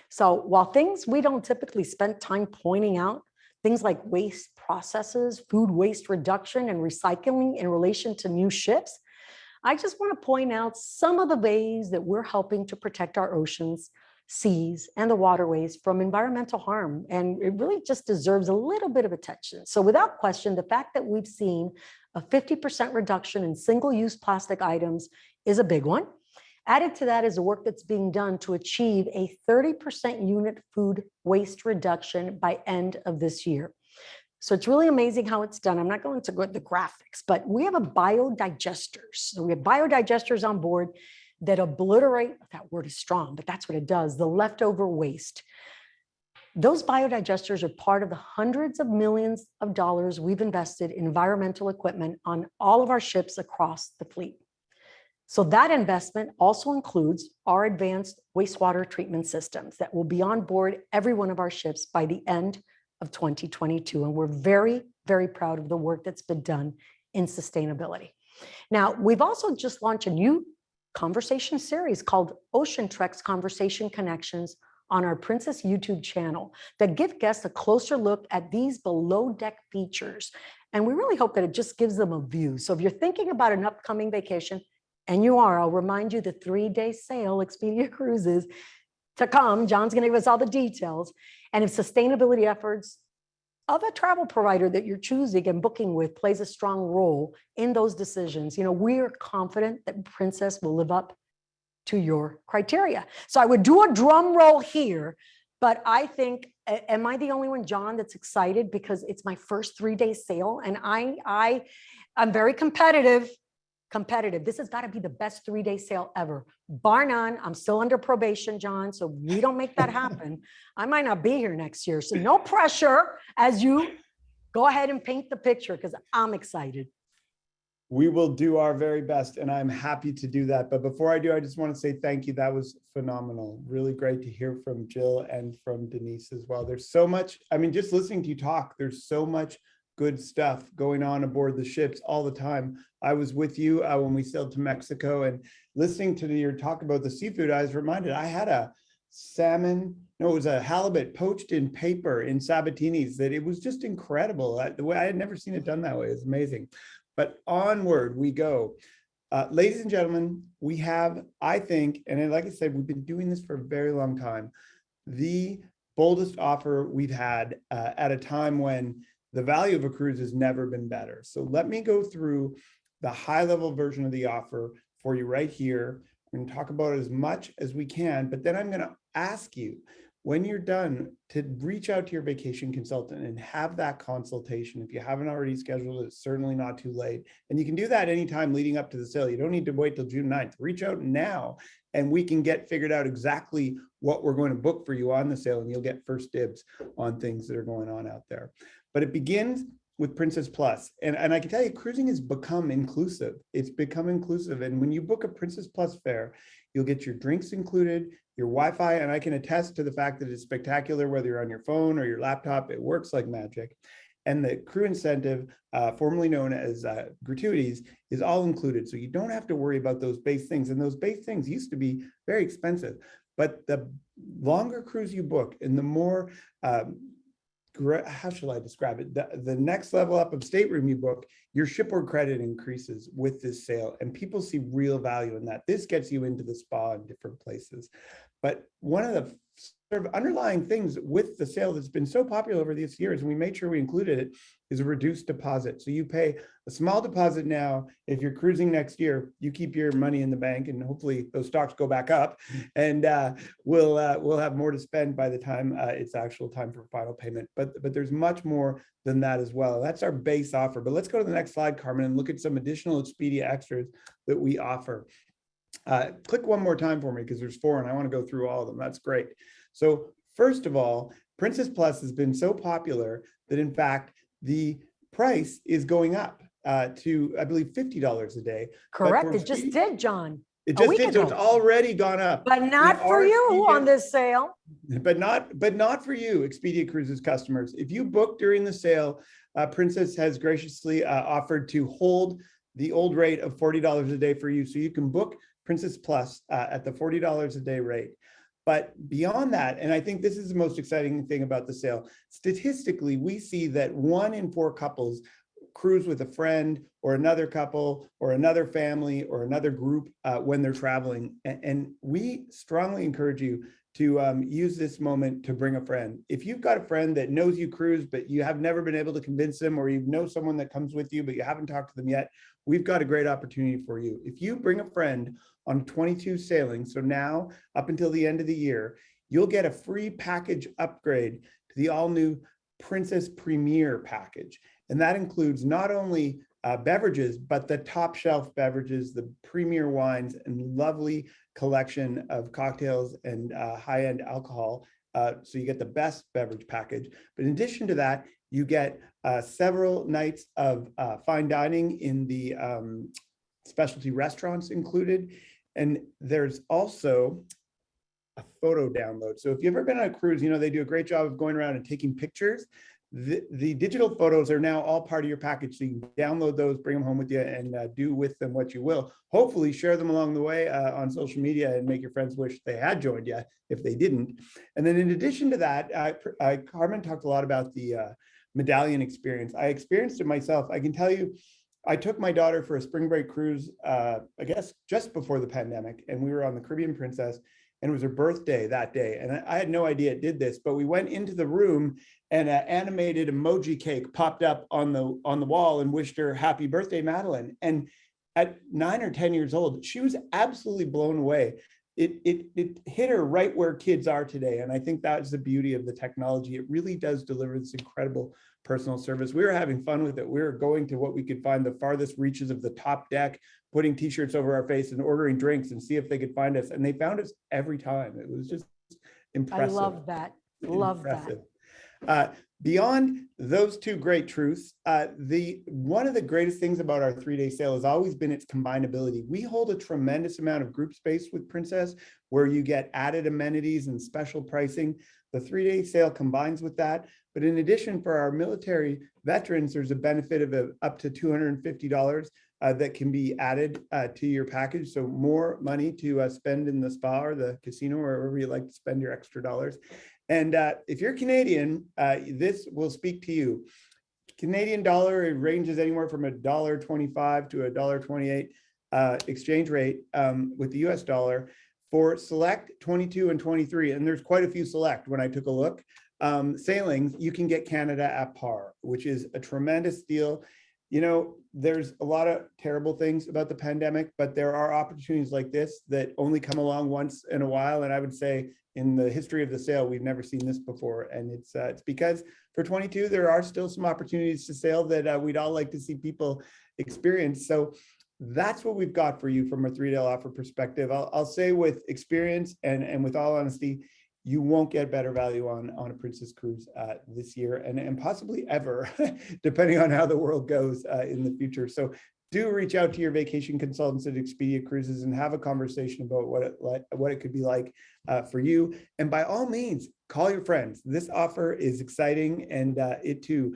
S3: So while things we don't typically spend time pointing out, things like waste processes, food waste reduction, and recycling in relation to new ships, I just want to point out some of the ways that we're helping to protect our oceans, seas, and the waterways from environmental harm. And it really just deserves a little bit of attention. So without question, the fact that we've seen a 50% reduction in single-use plastic items is a big one. Added to that is the work that's being done to achieve a 30% unit food waste reduction by end of this year. So it's really amazing how it's done. I'm not going to go into the graphics, but we have a biodigesters. So we have biodigesters on board that obliterate, that word is strong, but that's what it does, the leftover waste. Those biodigesters are part of the hundreds of millions of dollars we've invested in environmental equipment on all of our ships across the fleet. So that investment also includes our advanced wastewater treatment systems that will be on board every one of our ships by the end of 2022. And we're very, very proud of the work that's been done in sustainability. Now, we've also just launched a new conversation series called Ocean Treks Conversation Connections on our Princess YouTube channel that give guests a closer look at these below deck features. And we really hope that it just gives them a view. So if you're thinking about an upcoming vacation, and you are, I'll remind you the 3-day sale, Expedia Cruises, to come. John's going to give us all the details. And if sustainability efforts of a travel provider that you're choosing and booking with plays a strong role in those decisions, we're confident that Princess will live up to your criteria. So I would do a drum roll here, but I think, am I the only one, John, that's excited because it's my first 3-day sale and I'm very competitive. This has got to be the best 3-day sale ever, bar none. I'm still under probation, John. So we don't make that happen. I might not be here next year. So no pressure as you go ahead and paint the picture because I'm excited.
S2: We will do our very best, and I'm happy to do that. But before I do, I just want to say thank you. That was phenomenal. Really great to hear from Jill and from Denise as well. There's so much, just listening to you talk, there's so much good stuff going on aboard the ships all the time. I was with you when we sailed to Mexico, and listening to your talk about the seafood, I was reminded I had a it was a halibut poached in paper in Sabatini's that it was just incredible. The way I had never seen it done that way is amazing. But onward we go. Ladies and gentlemen, we have, I think, and like I said, we've been doing this for a very long time, the boldest offer we've had at a time when the value of a cruise has never been better. So let me go through the high-level version of the offer for you right here. We're going to talk about it as much as we can, but then I'm going to ask you, when you're done, to reach out to your vacation consultant and have that consultation. If you haven't already scheduled it, it's certainly not too late. And you can do that anytime leading up to the sale. You don't need to wait till June 9th. Reach out now and we can get figured out exactly what we're going to book for you on the sale, and you'll get first dibs on things that are going on out there. But it begins with Princess Plus. And I can tell you, cruising has become inclusive. It's become inclusive. And when you book a Princess Plus fare, you'll get your drinks included, your Wi-Fi, and I can attest to the fact that it's spectacular, whether you're on your phone or your laptop, it works like magic. And the crew incentive, formerly known as gratuities, is all included. So you don't have to worry about those base things. And those base things used to be very expensive. But the longer cruise you book and the more, how shall I describe it? The next level up of stateroom you book, your shipboard credit increases with this sale, and people see real value in that. This gets you into the spa in different places. But one of the sort of underlying things with the sale that's been so popular over these years, and we made sure we included it, is a reduced deposit. So you pay a small deposit now. If you're cruising next year, you keep your money in the bank, and hopefully those stocks go back up, and we'll have more to spend by the time it's actual time for final payment. But there's much more than that as well. That's our base offer. But let's go to the next slide, Carmen, and look at some additional Expedia extras that we offer. Click one more time for me because there's 4 and I want to go through all of them. That's great. So first of all, Princess Plus has been so popular that in fact, the price is going up to, I believe, $50 a day.
S3: Correct. It just did, John.
S2: It just did. So it's already gone up.
S3: But not for you on this sale.
S2: But not for you, Expedia Cruises customers. If you book during the sale, Princess has graciously offered to hold the old rate of $40 a day for you. So you can book Princess Plus at the $40 a day rate. But beyond that, and I think this is the most exciting thing about the sale, statistically, we see that 1 in 4 couples cruise with a friend or another couple or another family or another group when they're traveling. And we strongly encourage you to use this moment to bring a friend. If you've got a friend that knows you cruise, but you have never been able to convince them, or you know someone that comes with you, but you haven't talked to them yet, we've got a great opportunity for you. If you bring a friend on 22 sailings, so now up until the end of the year, you'll get a free package upgrade to the all-new Princess Premier package. And that includes not only beverages, but the top shelf beverages, the premier wines, and lovely collection of cocktails and high-end alcohol. So you get the best beverage package. But in addition to that, you get several nights of fine dining in the specialty restaurants included. And there's also a photo download. So if you've ever been on a cruise, you know, they do a great job of going around and taking pictures. The digital photos are now all part of your package. So you can download those, bring them home with you, and do with them what you will. Hopefully share them along the way on social media and make your friends wish they had joined you if they didn't. And then in addition to that, Carmen talked a lot about the medallion experience. I experienced it myself. I can tell you, I took my daughter for a spring break cruise, I guess just before the pandemic, and we were on the Caribbean Princess. and it was her birthday that day. And I had no idea it did this, but we went into the room and an animated emoji cake popped up on the wall and wished her happy birthday, Madeline. And at 9 or 10 years old, she was absolutely blown away. It hit her right where kids are today. And I think that's the beauty of the technology. It really does deliver this incredible personal service. We were having fun with it. We were going to what we could find the farthest reaches of the top deck, putting t-shirts over our face and ordering drinks and see if they could find us. And they found us every time. It was just impressive.
S3: I love that. Love
S2: Impressive.
S3: that.
S2: Beyond those two great truths, one of the greatest things about our 3-day sale has always been its combinability. We hold a tremendous amount of group space with Princess, where you get added amenities and special pricing. The 3-day sale combines with that. But in addition, for our military veterans, there's a benefit of up to $250 that can be added to your package. So more money to spend in the spa or the casino or wherever you like to spend your extra dollars. And if you're Canadian, this will speak to you. Canadian dollar, it ranges anywhere from $1.25 to $1.28 exchange rate with the US dollar. For select 22 and 23, and there's quite a few select when I took a look, sailings, you can get Canada at par, which is a tremendous deal. You know, there's a lot of terrible things about the pandemic, but there are opportunities like this that only come along once in a while. And I would say in the history of the sale, we've never seen this before. And it's because for 22, there are still some opportunities to sail that we'd all like to see people experience. So that's what we've got for you from a 3-day offer perspective. I'll say with experience and with all honesty, you won't get better value on a Princess cruise this year and possibly ever, depending on how the world goes in the future. So do reach out to your vacation consultants at Expedia Cruises and have a conversation about what it could be like for you. And by all means, call your friends. This offer is exciting, and it too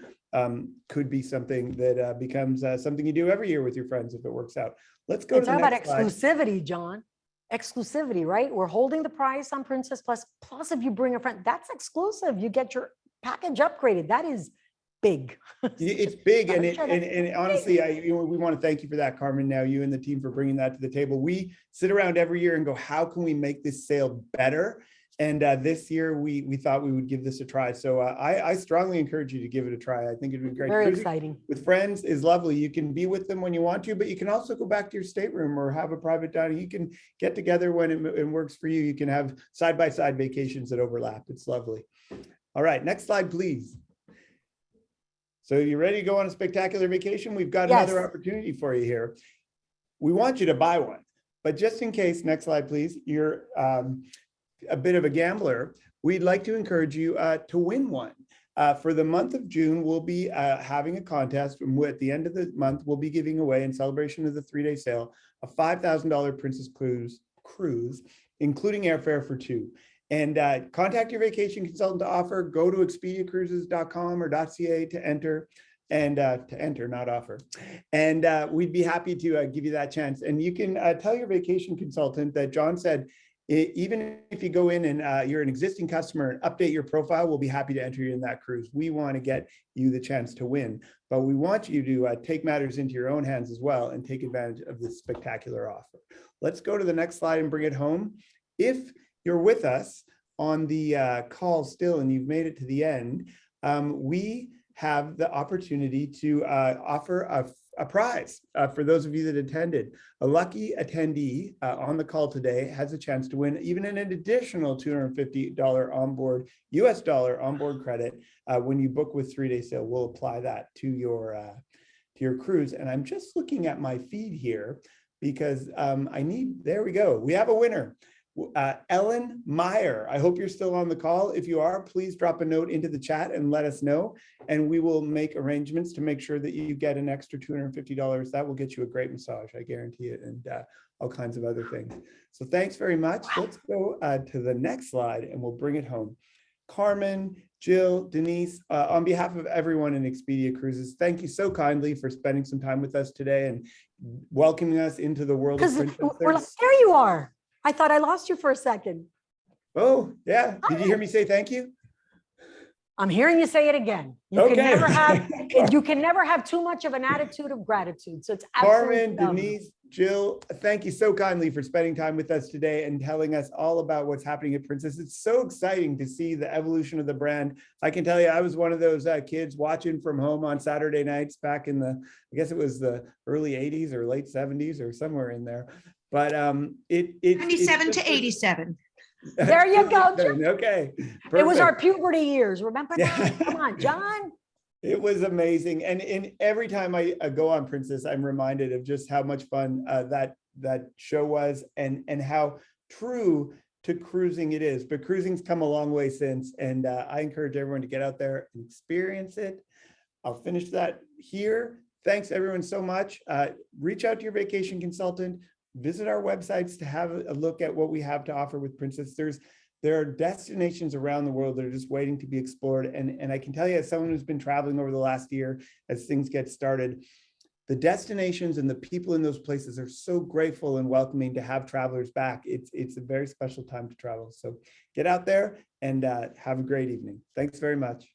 S2: could be something that becomes something you do every year with your friends if it works out. Let's go to the next slide.
S3: Exclusivity, John. Exclusivity, right? We're holding the price on Princess Plus. Plus, if you bring a friend, that's exclusive. You get your package upgraded. That is big.
S2: It's big, and honestly, we want to thank you for that, Carmen. Now, you and the team for bringing that to the table. We sit around every year and go, how can we make this sale better? And this year, we thought we would give this a try. So I strongly encourage you to give it a try. I think it'd be great.
S3: Very exciting.
S2: With friends is lovely. You can be with them when you want to, but you can also go back to your stateroom or have a private dining. You can get together when it works for you. You can have side-by-side vacations that overlap. It's lovely. All right, next slide, please. So you ready to go on a spectacular vacation? We've got another opportunity for you here. We want you to buy one, but just in case, next slide, please, you're a bit of a gambler, we'd like to encourage you to win one. For the month of June, we'll be having a contest. And at the end of the month, we'll be giving away, in celebration of the 3-day sale, a $5,000 Princess Cruise, including airfare for 2. And contact your vacation consultant to offer. Go to expediacruises.com or .ca to enter. And to enter, not offer. And we'd be happy to give you that chance. And you can tell your vacation consultant that John said, even if you go in and you're an existing customer and update your profile, we'll be happy to enter you in that cruise. We want to get you the chance to win, but we want you to take matters into your own hands as well and take advantage of this spectacular offer. Let's go to the next slide and bring it home. If you're with us on the call still and you've made it to the end, we have the opportunity to offer a prize for those of you that attended. A lucky attendee on the call today has a chance to win even an additional $250 US dollar onboard credit when you book with 3-day sale. We'll apply that to your cruise. And I'm just looking at my feed here because there we go. We have a winner. Ellen Meyer, I hope you're still on the call. If you are, please drop a note into the chat and let us know, and we will make arrangements to make sure that you get an extra $250. That will get you a great massage, I guarantee it, and all kinds of other things. So thanks very much. Let's go to the next slide and we'll bring it home. Carmen, Jill, Denise, on behalf of everyone in Expedia Cruises, thank you so kindly for spending some time with us today and welcoming us into the world of Princess.
S3: There you are. I thought I lost you for a second.
S2: Oh, yeah. Did you hear me say thank you?
S3: I'm hearing you say it again.
S2: Okay.
S3: You can never have too much of an attitude of gratitude. So it's absolutely
S2: Carmen,
S3: phenomenal.
S2: Denise, Jill, thank you so kindly for spending time with us today and telling us all about what's happening at Princess. It's so exciting to see the evolution of the brand. I can tell you, I was one of those kids watching from home on Saturday nights back in the, I guess it was the early 80s or late 70s or somewhere in there. But it's
S4: 77 to 87.
S3: There you go.
S2: Okay. Perfect.
S3: It was our puberty years. Remember that? Come on, John.
S2: It was amazing. And every time I go on Princess, I'm reminded of just how much fun that show was and how true to cruising it is. But cruising's come a long way since. And I encourage everyone to get out there and experience it. I'll finish that here. Thanks everyone so much. Reach out to your vacation consultant. Visit our websites to have a look at what we have to offer with Princess. There are destinations around the world that are just waiting to be explored. And I can tell you, as someone who's been traveling over the last year, as things get started, the destinations and the people in those places are so grateful and welcoming to have travelers back. It's a very special time to travel. So get out there and have a great evening. Thanks very much.